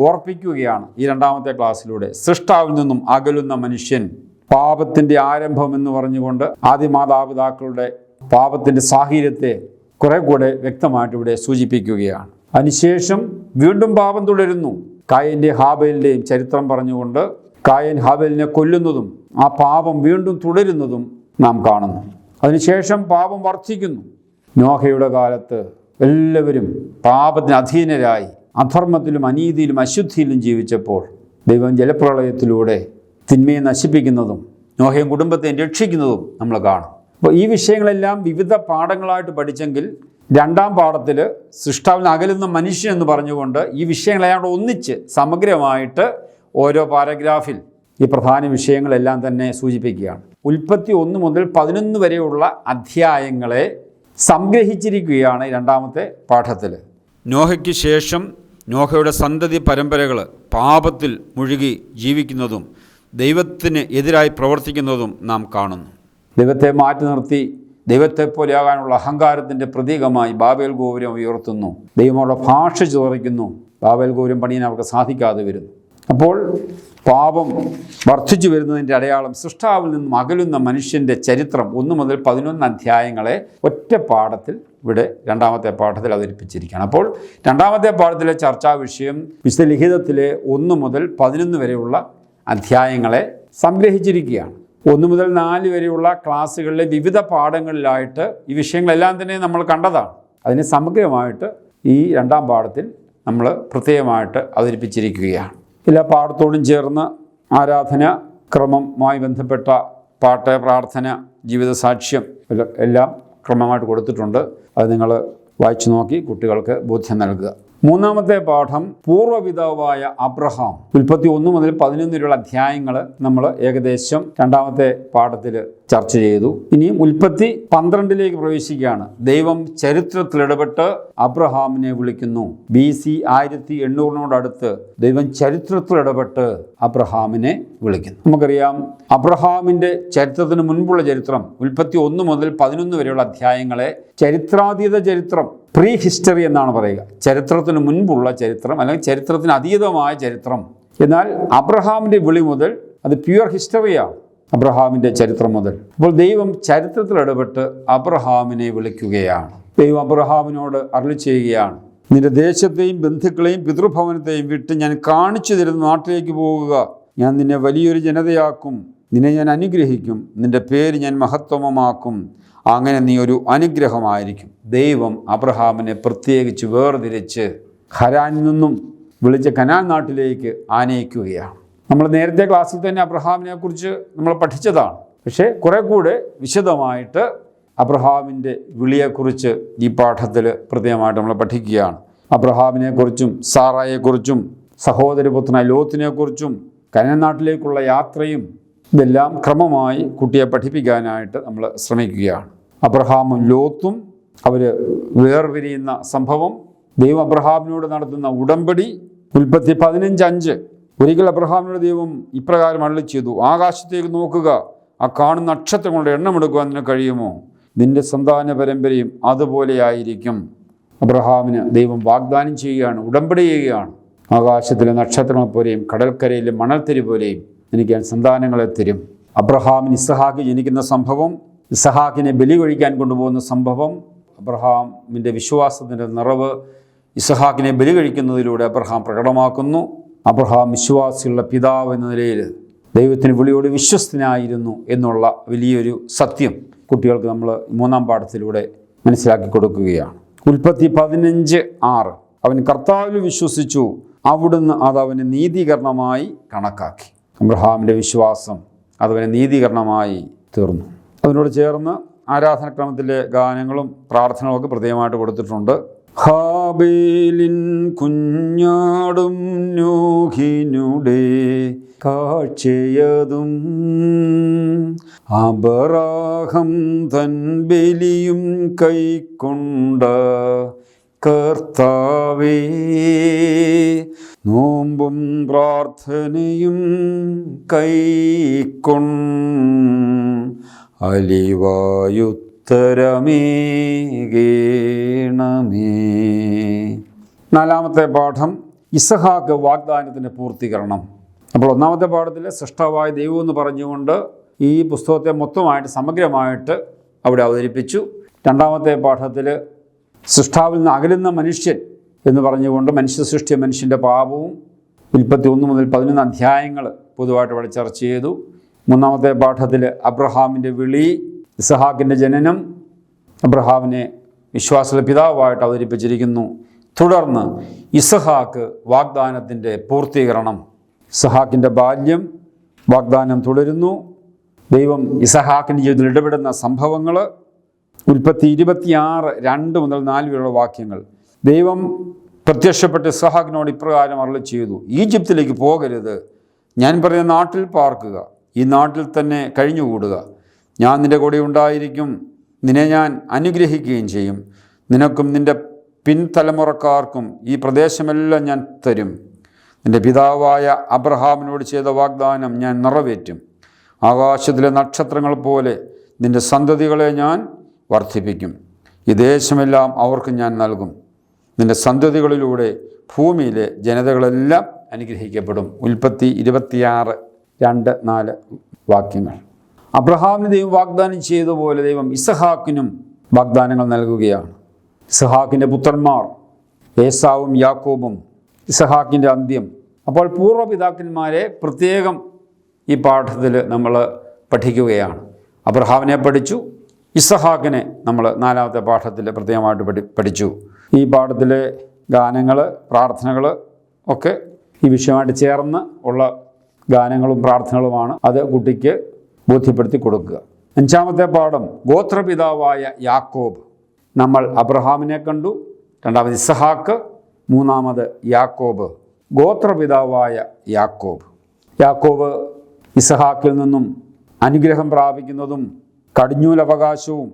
ഓർപ്പിക്കുകയാണ് ഈ 2-ാമത്തെ ക്ലാസ്സിലൂടെ. സൃഷ്ടാവിൽ നിന്നും അകലുന്ന മനുഷ്യൻ പാപത്തിൻ്റെ ആരംഭം എന്ന് പറഞ്ഞുകൊണ്ട് ആദ്യ മാതാപിതാക്കളുടെ പാപത്തിൻ്റെ സാഹചര്യത്തെ കുറെ കൂടെ വ്യക്തമായിട്ട് ഇവിടെ സൂചിപ്പിക്കുകയാണ്. അതിനുശേഷം വീണ്ടും പാപം തുടരുന്നു. കായൻ്റെ ഹാബേലിൻ്റെയും ചരിത്രം പറഞ്ഞുകൊണ്ട് കായൻ ഹാബേലിനെ കൊല്ലുന്നതും ആ പാപം വീണ്ടും തുടരുന്നതും നാം കാണുന്നു. അതിനുശേഷം പാപം വർദ്ധിക്കുന്നു. നോഹയുടെ കാലത്ത് എല്ലാവരും പാപത്തിന് അധീനരായി അധർമ്മത്തിലും അനീതിയിലും അശുദ്ധിയിലും ജീവിച്ചപ്പോൾ ദൈവം ജലപ്രളയത്തിലൂടെ തിന്മയെ നശിപ്പിക്കുന്നതും നോഹയും കുടുംബത്തെയും രക്ഷിക്കുന്നതും നമ്മൾ കാണും. അപ്പോൾ ഈ വിഷയങ്ങളെല്ലാം വിവിധ പാഠങ്ങളായിട്ട് പഠിച്ചെങ്കിൽ രണ്ടാം പാഠത്തിൽ സൃഷ്ടാവിൽ അകലുന്ന മനുഷ്യൻ എന്ന് പറഞ്ഞുകൊണ്ട് ഈ വിഷയങ്ങളെല്ലാം ഒന്നിച്ച് സമഗ്രമായിട്ട് ഓരോ പാരഗ്രാഫിൽ ഈ പ്രധാന വിഷയങ്ങളെല്ലാം തന്നെ സൂചിപ്പിക്കുകയാണ്. ഉൽപ്പത്തി 1 മുതൽ 11 വരെയുള്ള അധ്യായങ്ങളെ സംഗ്രഹിച്ചിരിക്കുകയാണ് രണ്ടാമത്തെ പാഠത്തിൽ. നോഹയ്ക്ക് ശേഷം നോഹയുടെ സന്തതി പരമ്പരകൾ പാപത്തിൽ മുഴുകി ജീവിക്കുന്നതും ദൈവത്തിന് എതിരായി പ്രവർത്തിക്കുന്നതും നാം കാണുന്നു. ദൈവത്തെ മാറ്റി നിർത്തി ദൈവത്തെ പോലെയാകാനുള്ള അഹങ്കാരത്തിൻ്റെ പ്രതീകമായി ബാബേൽ ഗോപുരം ഉയർത്തുന്നു. ദൈവമോടെ ഭാഷ ചിതറിക്കുന്നു. ബാബേൽ ഗോപുരം പണിയാൻ അവർക്ക് സാധിക്കാതെ വരുന്നു. അപ്പോൾ പാപം വർദ്ധിച്ചു വരുന്നതിൻ്റെ അടയാളം സൃഷ്ടാവിൽ നിന്നും അകലുന്ന മനുഷ്യൻ്റെ ചരിത്രം 1 മുതൽ 11 അധ്യായങ്ങളെ ഒറ്റ പാഠത്തിൽ ഇവിടെ രണ്ടാമത്തെ പാഠത്തിൽ അവതരിപ്പിച്ചിരിക്കുകയാണ്. അപ്പോൾ രണ്ടാമത്തെ പാഠത്തിലെ ചർച്ചാ വിഷയം വിശുദ്ധ ലിഖിതത്തിലെ 1 മുതൽ 11 വരെയുള്ള അധ്യായങ്ങളെ സംഗ്രഹിച്ചിരിക്കുകയാണ്. 1 മുതൽ 4 വരെയുള്ള ക്ലാസ്സുകളിലെ വിവിധ പാഠങ്ങളിലായിട്ട് ഈ വിഷയങ്ങളെല്ലാം തന്നെ നമ്മൾ കണ്ടതാണ്. അതിനെ സമഗ്രമായിട്ട് ഈ രണ്ടാം പാഠത്തിൽ നമ്മൾ പ്രത്യേകമായിട്ട് അവതരിപ്പിച്ചിരിക്കുകയാണ്. എല്ലാ പാഠത്തോടും ചേർന്ന് ആരാധന ക്രമവുമായി ബന്ധപ്പെട്ട പാട്ട്, പ്രാർത്ഥന, ജീവിതസാക്ഷ്യം എല്ലാം ക്രമമായിട്ട് കൊടുത്തിട്ടുണ്ട്. അത് നിങ്ങൾ വായിച്ചു നോക്കി കുട്ടികൾക്ക് ബോധ്യം നൽകുക. മൂന്നാമത്തെ പാഠം പൂർവ്വപിതാവായ അബ്രഹാം. ഉൽപ്പത്തി 1 മുതൽ 11 വരെയുള്ള അധ്യായങ്ങൾ നമ്മൾ ഏകദേശം രണ്ടാമത്തെ പാഠത്തിൽ ചർച്ച ചെയ്തു. ഇനിയും ഉൽപ്പത്തി 12 പ്രവേശിക്കുകയാണ്. ദൈവം ചരിത്രത്തിൽ ഇടപെട്ട് അബ്രഹാമിനെ വിളിക്കുന്നു. BC 1800 ദൈവം ചരിത്രത്തിൽ ഇടപെട്ട് അബ്രഹാമിനെ വിളിക്കുന്നു. നമുക്കറിയാം അബ്രഹാമിൻ്റെ ചരിത്രത്തിന് മുൻപുള്ള ചരിത്രം ഉൽപ്പത്തി 1 മുതൽ 11 വരെയുള്ള അധ്യായങ്ങളെ ചരിത്രാതീത ചരിത്രം, പ്രീ ഹിസ്റ്ററി എന്നാണ് പറയുക. ചരിത്രത്തിന് മുൻപുള്ള ചരിത്രം അല്ലെങ്കിൽ ചരിത്രത്തിന് അതീതമായ ചരിത്രം. എന്നാൽ അബ്രഹാമിൻ്റെ വിളി മുതൽ അത് പ്യുവർ ഹിസ്റ്ററിയാണ്. അബ്രഹാമിൻ്റെ ചരിത്രം മുതൽ. അപ്പോൾ ദൈവം ചരിത്രത്തിൽ ഇടപെട്ട് അബ്രഹാമിനെ വിളിക്കുകയാണ്. ദൈവം അബ്രഹാമിനോട് അരുളി ചെയ്യുകയാണ്, നിന്റെ ദേശത്തെയും ബന്ധുക്കളെയും പിതൃഭവനത്തെയും വിട്ട് ഞാൻ കാണിച്ചു തരുന്ന നാട്ടിലേക്ക് പോകുക. ഞാൻ നിന്നെ വലിയൊരു ജനതയാക്കും, നിന്നെ ഞാൻ അനുഗ്രഹിക്കും, നിന്റെ പേര് ഞാൻ മഹത്വമാക്കും, അങ്ങനെ നീ ഒരു അനുഗ്രഹമായിരിക്കും. ദൈവം അബ്രഹാമിനെ പ്രത്യേകിച്ച് വേർതിരിച്ച് ഹരാനിൽ നിന്നും വിളിച്ച് കനാൻ നാട്ടിലേക്ക് ആനയിക്കുകയാണ്. നമ്മൾ നേരത്തെ ക്ലാസ്സിൽ തന്നെ അബ്രഹാമിനെ കുറിച്ച് നമ്മൾ പഠിച്ചതാണ്. പക്ഷേ കുറെ കൂടെ വിശദമായിട്ട് അബ്രഹാമിൻ്റെ വിളിയെക്കുറിച്ച് ഈ പാഠത്തിൽ പ്രത്യേകമായിട്ട് നമ്മൾ പഠിക്കുകയാണ്. അബ്രഹാമിനെക്കുറിച്ചും സാറായെക്കുറിച്ചും സഹോദരപുത്രനായ ലോത്തിനെക്കുറിച്ചും കനാൻ നാട്ടിലേക്കുള്ള യാത്രയും ഇതെല്ലാം ക്രമമായി കുട്ടിയെ പഠിപ്പിക്കാനായിട്ട് നമ്മൾ ശ്രമിക്കുകയാണ്. അബ്രഹാമും ലോത്തും അവർ വേർപിരിയുന്ന സംഭവം, ദൈവം അബ്രഹാമിനോട് നടത്തുന്ന ഉടമ്പടി. ഉൽപ്പത്തി 15:5 ഒരിക്കൽ അബ്രഹാമിനോട് ദൈവം ഇപ്രകാരം അരുളി ചെയ്തു, ആകാശത്തേക്ക് നോക്കുക, ആ കാണുന്ന നക്ഷത്രങ്ങളുടെ എണ്ണമെടുക്കുവാൻ നിനക്ക് കഴിയുമോ? നിന്റെ സന്താന പരമ്പരയും അതുപോലെയായിരിക്കും. അബ്രഹാമിന് ദൈവം വാഗ്ദാനം ചെയ്യുകയാണ്, ഉടമ്പടി ചെയ്യുകയാണ്. ആകാശത്തിലെ നക്ഷത്രങ്ങൾ പോലെയും കടൽക്കരയിലെ മണൽത്തരി പോലെയും എനിക്ക് ഞാൻ സന്താനങ്ങളെ തരും. അബ്രഹാമിന് ഇസഹാക്ക് ജനിക്കുന്ന സംഭവം, ഇസഹാക്കിനെ ബലി കഴിക്കാൻ കൊണ്ടുപോകുന്ന സംഭവം, അബ്രഹാമിൻ്റെ വിശ്വാസത്തിൻ്റെ നിറവ് ഇസഹാക്കിനെ ബലി കഴിക്കുന്നതിലൂടെ അബ്രഹാം പ്രകടമാക്കുന്നു. അബ്രഹാം വിശ്വാസികളുടെ പിതാവ് എന്ന നിലയിൽ ദൈവത്തിന് വിളിയോട് വിശ്വസ്തനായിരുന്നു എന്നുള്ള വലിയൊരു സത്യം കുട്ടികൾക്ക് നമ്മൾ മൂന്നാം പാഠത്തിലൂടെ മനസ്സിലാക്കി കൊടുക്കുകയാണ്. ഉൽപ്പത്തി 15:6 അവൻ കർത്താവിൽ വിശ്വസിച്ചു, അവിടുന്ന് അതവന് നീതീകരണമായി കണക്കാക്കി. അബ്രഹാമിൻ്റെ വിശ്വാസം അതവന് നീതീകരണമായി തീർന്നു. അതിനോട് ചേർന്ന് ആരാധനക്രമത്തിലെ ഗാനങ്ങളും പ്രാർത്ഥനകളും ഒക്കെ പ്രത്യേകമായിട്ട് കൊടുത്തിട്ടുണ്ട്. ഹാബേലിൻ കുഞ്ഞാടും നോഹിനുടെ കാഴ്ചയതും അബ്രാഹം തൻ ബലിയും കൈക്കൊണ്ട കർത്താവേ, നോമ്പും പ്രാർത്ഥനയും അലിവായുത്തരമേകേണമേ. നാലാമത്തെ പാഠം ഇസഹാക്ക് വാഗ്ദാനത്തിൻ്റെ പൂർത്തീകരണം. അപ്പോൾ ഒന്നാമത്തെ പാഠത്തിൽ സൃഷ്ടാവായ ദൈവം എന്ന് പറഞ്ഞുകൊണ്ട് ഈ പുസ്തകത്തെ മൊത്തമായിട്ട് സമഗ്രമായിട്ട് അവിടെ അവതരിപ്പിച്ചു. രണ്ടാമത്തെ പാഠത്തിൽ സൃഷ്ടാവിൽ നിന്ന് അകലുന്ന മനുഷ്യൻ എന്ന് പറഞ്ഞുകൊണ്ട് മനുഷ്യ സൃഷ്ടിയ മനുഷ്യൻ്റെ പാപവും ഉൽപ്പത്തി 1 മുതൽ 11 അധ്യായങ്ങൾ പൊതുവായിട്ട് ഇവിടെ ചർച്ച ചെയ്തു. മൂന്നാമത്തെ പാഠത്തിൽ അബ്രഹാമിൻ്റെ വിളി, ഇസഹാക്കിൻ്റെ ജനനം, അബ്രഹാമിനെ വിശ്വാസത്തിലെ പിതാവായിട്ട് അവതരിപ്പിച്ചിരിക്കുന്നു. തുടർന്ന് ഇസഹാക്ക് വാഗ്ദാനത്തിൻ്റെ പൂർത്തീകരണം, ഇസഹാക്കിൻ്റെ ബാല്യം, വാഗ്ദാനം തുടരുന്നു. ദൈവം ഇസഹാക്കിൻ്റെ ജീവിതത്തിൽ ഇടപെടുന്ന സംഭവങ്ങൾ, ഉൽപ്പത്തി 26 2 മുതൽ 4 വരെയുള്ള വാക്യങ്ങൾ. ദൈവം പ്രത്യക്ഷപ്പെട്ട് ഇസഹാക്കിനോട് ഇപ്രകാരം അരുളി ചെയ്തു: ഈജിപ്തിലേക്ക് പോകരുത്, ഞാൻ പറയുന്ന നാട്ടിൽ പാർക്കുക, ഈ നാട്ടിൽ തന്നെ കഴിഞ്ഞുകൂടുക. ഞാൻ നിൻ്റെ കൂടെ ഉണ്ടായിരിക്കും, നിന്നെ ഞാൻ അനുഗ്രഹിക്കുകയും ചെയ്യും. നിനക്കും നിൻ്റെ പിൻതലമുറക്കാർക്കും ഈ പ്രദേശമെല്ലാം ഞാൻ തരും. നിൻ്റെ പിതാവായ അബ്രഹാമിനോട് ചെയ്ത വാഗ്ദാനം ഞാൻ നിറവേറ്റും. ആകാശത്തിലെ നക്ഷത്രങ്ങൾ പോലെ നിൻ്റെ സന്തതികളെ ഞാൻ വർദ്ധിപ്പിക്കും. ഈ ദേശമെല്ലാം അവർക്ക് ഞാൻ നൽകും. നിൻ്റെ സന്തതികളിലൂടെ ഭൂമിയിലെ ജനതകളെല്ലാം അനുഗ്രഹിക്കപ്പെടും. ഉൽപ്പത്തി 26 2 4 വാക്യങ്ങൾ. അബ്രഹാമിന് ദൈവം വാഗ്ദാനം ചെയ്തതുപോലെ ദൈവം ഇസഹാക്കിനും വാഗ്ദാനങ്ങൾ നൽകുകയാണ്. ഇസഹാക്കിൻ്റെ പുത്രന്മാർ ഏസാവും യാക്കോബും, ഇസഹാക്കിൻ്റെ അന്ത്യം. അപ്പോൾ പൂർവ്വപിതാക്കന്മാരെ പ്രത്യേകം ഈ പാഠത്തിൽ നമ്മൾ പഠിക്കുകയാണ്. അബ്രഹാമിനെ പഠിച്ചു, ഇസഹാക്കിനെ നമ്മൾ 4ാമത്തെ പാഠത്തിൽ പ്രത്യേകമായിട്ട് പഠിച്ചു. ഈ പാഠത്തിലെ ഗാനങ്ങൾ, പ്രാർത്ഥനകൾ ഒക്കെ ഈ വിഷയമായിട്ട് ചേർന്ന് ഉള്ള ഗാനങ്ങളും പ്രാർത്ഥനകളുമാണ്. അത് കുട്ടിക്ക് ബോധ്യപ്പെടുത്തി കൊടുക്കുക. 5ാമത്തെ പാഠം ഗോത്രപിതാവായ യാക്കോബ്. നമ്മൾ അബ്രഹാമിനെ കണ്ടു, 2ാമത് ഇസഹാക്ക്, 3ാമത് യാക്കോബ്. ഗോത്രപിതാവായ യാക്കോബ്. യാക്കോബ് ഇസഹാക്കിൽ നിന്നും അനുഗ്രഹം പ്രാപിക്കുന്നതും കടിഞ്ഞൂലവകാശവും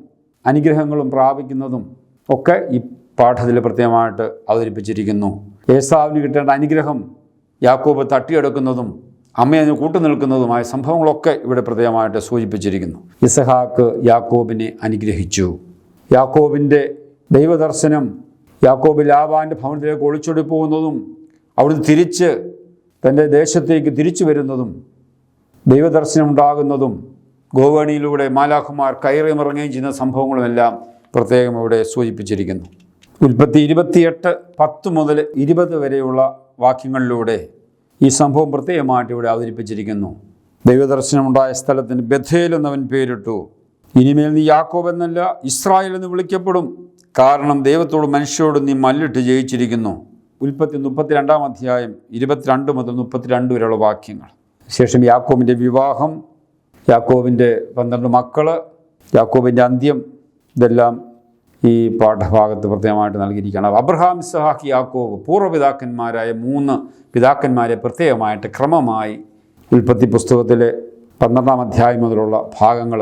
അനുഗ്രഹങ്ങളും പ്രാപിക്കുന്നതും ഒക്കെ ഈ പാഠത്തിൽ പ്രത്യേകമായിട്ട് അവതരിപ്പിച്ചിരിക്കുന്നു. ഏസാവിന് കിട്ടേണ്ട അനുഗ്രഹം യാക്കോബ് തട്ടിയെടുക്കുന്നതും അമ്മയെ കൂട്ടുനിൽക്കുന്നതുമായ സംഭവങ്ങളൊക്കെ ഇവിടെ പ്രത്യേകമായിട്ട് സൂചിപ്പിച്ചിരിക്കുന്നു. ഇസഹാക്ക് യാക്കോബിനെ അനുഗ്രഹിച്ചു. യാക്കോബിൻ്റെ ദൈവദർശനം, യാക്കോബ് ലാബാൻ്റെ ഭവനത്തിലേക്ക് ഒളിച്ചോടി പോകുന്നതും അവിടുന്ന് തിരിച്ച് തൻ്റെ ദേശത്തേക്ക് തിരിച്ചു വരുന്നതും, ദൈവദർശനം ഉണ്ടാകുന്നതും, ഗോവേണിയിലൂടെ മാലാഖമാർ കയറിയിറങ്ങുകയും ചെയ്യുന്ന സംഭവങ്ങളുമെല്ലാം പ്രത്യേകം ഇവിടെ സൂചിപ്പിച്ചിരിക്കുന്നു. ഉൽപ്പത്തി 28 10 മുതൽ 20 വരെയുള്ള വാക്യങ്ങളിലൂടെ ഈ സംഭവം പ്രത്യേകമായിട്ട് ഇവിടെ അവതരിപ്പിച്ചിരിക്കുന്നു. ദൈവദർശനമുണ്ടായ സ്ഥലത്തിന് ബഥേൽ എന്നവൻ പേരിട്ടു. ഇനിമേൽ നീ യാക്കോബ് എന്നല്ല ഇസ്രായേൽ എന്ന് വിളിക്കപ്പെടും, കാരണം ദൈവത്തോടും മനുഷ്യരോടും നീ മല്ലിട്ട് ജയിച്ചിരിക്കുന്നു. ഉൽപ്പത്തി 32 അധ്യായം 22 മുതൽ 32 വരെയുള്ള വാക്യങ്ങൾ. ശേഷം യാക്കോബിൻ്റെ വിവാഹം, യാക്കോബിൻ്റെ 12 മക്കൾ, യാക്കോബിൻ്റെ അന്ത്യം, ഇതെല്ലാം ഈ പാഠഭാഗത്ത് പ്രത്യേകമായിട്ട് നൽകിയിരിക്കുകയാണ്. അബ്രഹാം, ഇസഹാക്ക്, യാക്കോബ് പൂർവ്വപിതാക്കന്മാരായ 3 പിതാക്കന്മാരെ പ്രത്യേകമായിട്ട് ക്രമമായി ഉൽപ്പത്തി പുസ്തകത്തിലെ 12 അധ്യായം മുതലുള്ള ഭാഗങ്ങൾ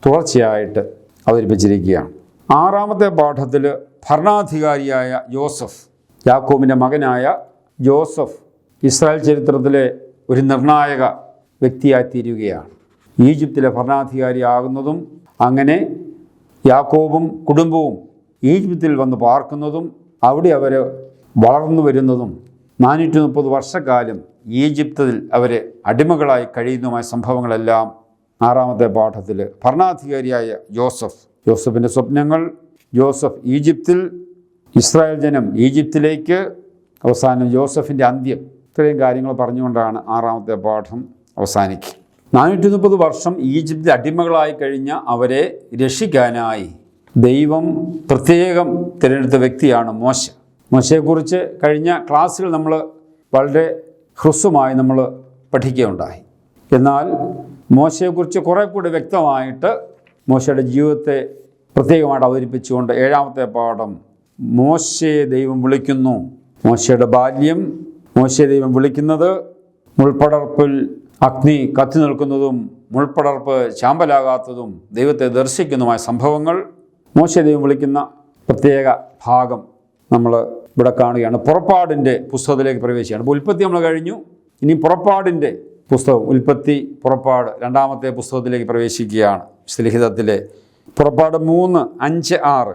തുടർച്ചയായിട്ട് അവതരിപ്പിച്ചിരിക്കുകയാണ്. 6ാമത്തെ പാഠത്തിൽ ഭരണാധികാരിയായ യോസഫ്, യാക്കോബിൻ്റെ മകനായ ജോസഫ് ഇസ്രായേൽ ചരിത്രത്തിലെ ഒരു നിർണായക വ്യക്തിയായി തീരുകയാണ്. ഈജിപ്തിലെ ഭരണാധികാരിയാകുന്നതും അങ്ങനെ യാക്കോബും കുടുംബവും ഈജിപ്തിൽ വന്ന് പാർക്കുന്നതും അവിടെ അവർ വളർന്നു വരുന്നതും 430 വർഷക്കാലം ഈജിപ്തിൽ അവർ അടിമകളായി കഴിയുന്നതുമായ സംഭവങ്ങളെല്ലാം 6ാമത്തെ പാഠത്തിൽ ഭരണാധികാരിയായ യോസഫിൻ്റെ സ്വപ്നങ്ങൾ, യോസഫ് ഈജിപ്തിൽ, ഇസ്രായേൽ ജനം ഈജിപ്തിലേക്ക്, അവസാനം യോസഫിൻ്റെ അന്ത്യം, ഇത്രയും കാര്യങ്ങൾ പറഞ്ഞുകൊണ്ടാണ് 6ാമത്തെ പാഠം അവസാനിക്കുക. 430 വർഷം ഈജിപ്തിൽ അടിമകളായി കഴിഞ്ഞ അവരെ രക്ഷിക്കാനായി ദൈവം പ്രത്യേകം തിരഞ്ഞെടുത്ത വ്യക്തിയാണ് മോശ. മോശയെക്കുറിച്ച് കഴിഞ്ഞ ക്ലാസ്സിൽ നമ്മൾ വളരെ ഹ്രസ്വമായി നമ്മൾ പഠിക്കുകയുണ്ടായി. എന്നാൽ മോശയെക്കുറിച്ച് കുറെ കൂടി വ്യക്തമായിട്ട് മോശയുടെ ജീവിതത്തെ പ്രത്യേകമായിട്ട് അവതരിപ്പിച്ചുകൊണ്ട് 7ാമത്തെ പാഠം മോശയെ ദൈവം വിളിക്കുന്നു. മോശയുടെ ബാല്യം, മോശയെ ദൈവം വിളിക്കുന്നത്, മുൾപ്പടർപ്പിൽ അഗ്നി കത്തി നിൽക്കുന്നതും മുൾപ്പടർപ്പ് ചാമ്പലാകാത്തതും ദൈവത്തെ ദർശിക്കുന്നതുമായ സംഭവങ്ങൾ, മോശയെ ദൈവം വിളിക്കുന്ന പ്രത്യേക ഭാഗം നമ്മൾ ഇവിടെ കാണുകയാണ്. പുറപ്പാടിൻ്റെ പുസ്തകത്തിലേക്ക് പ്രവേശിക്കുകയാണ്. അപ്പോൾ ഉൽപ്പത്തി നമ്മൾ കഴിഞ്ഞു, ഇനി പുറപ്പാടിൻ്റെ പുസ്തകം, ഉൽപ്പത്തി പുറപ്പാട് 2ാമത്തെ പുസ്തകത്തിലേക്ക് പ്രവേശിക്കുകയാണ്. വിശുദ്ധലിഖിതത്തിലെ പുറപ്പാട് 3, 5, 6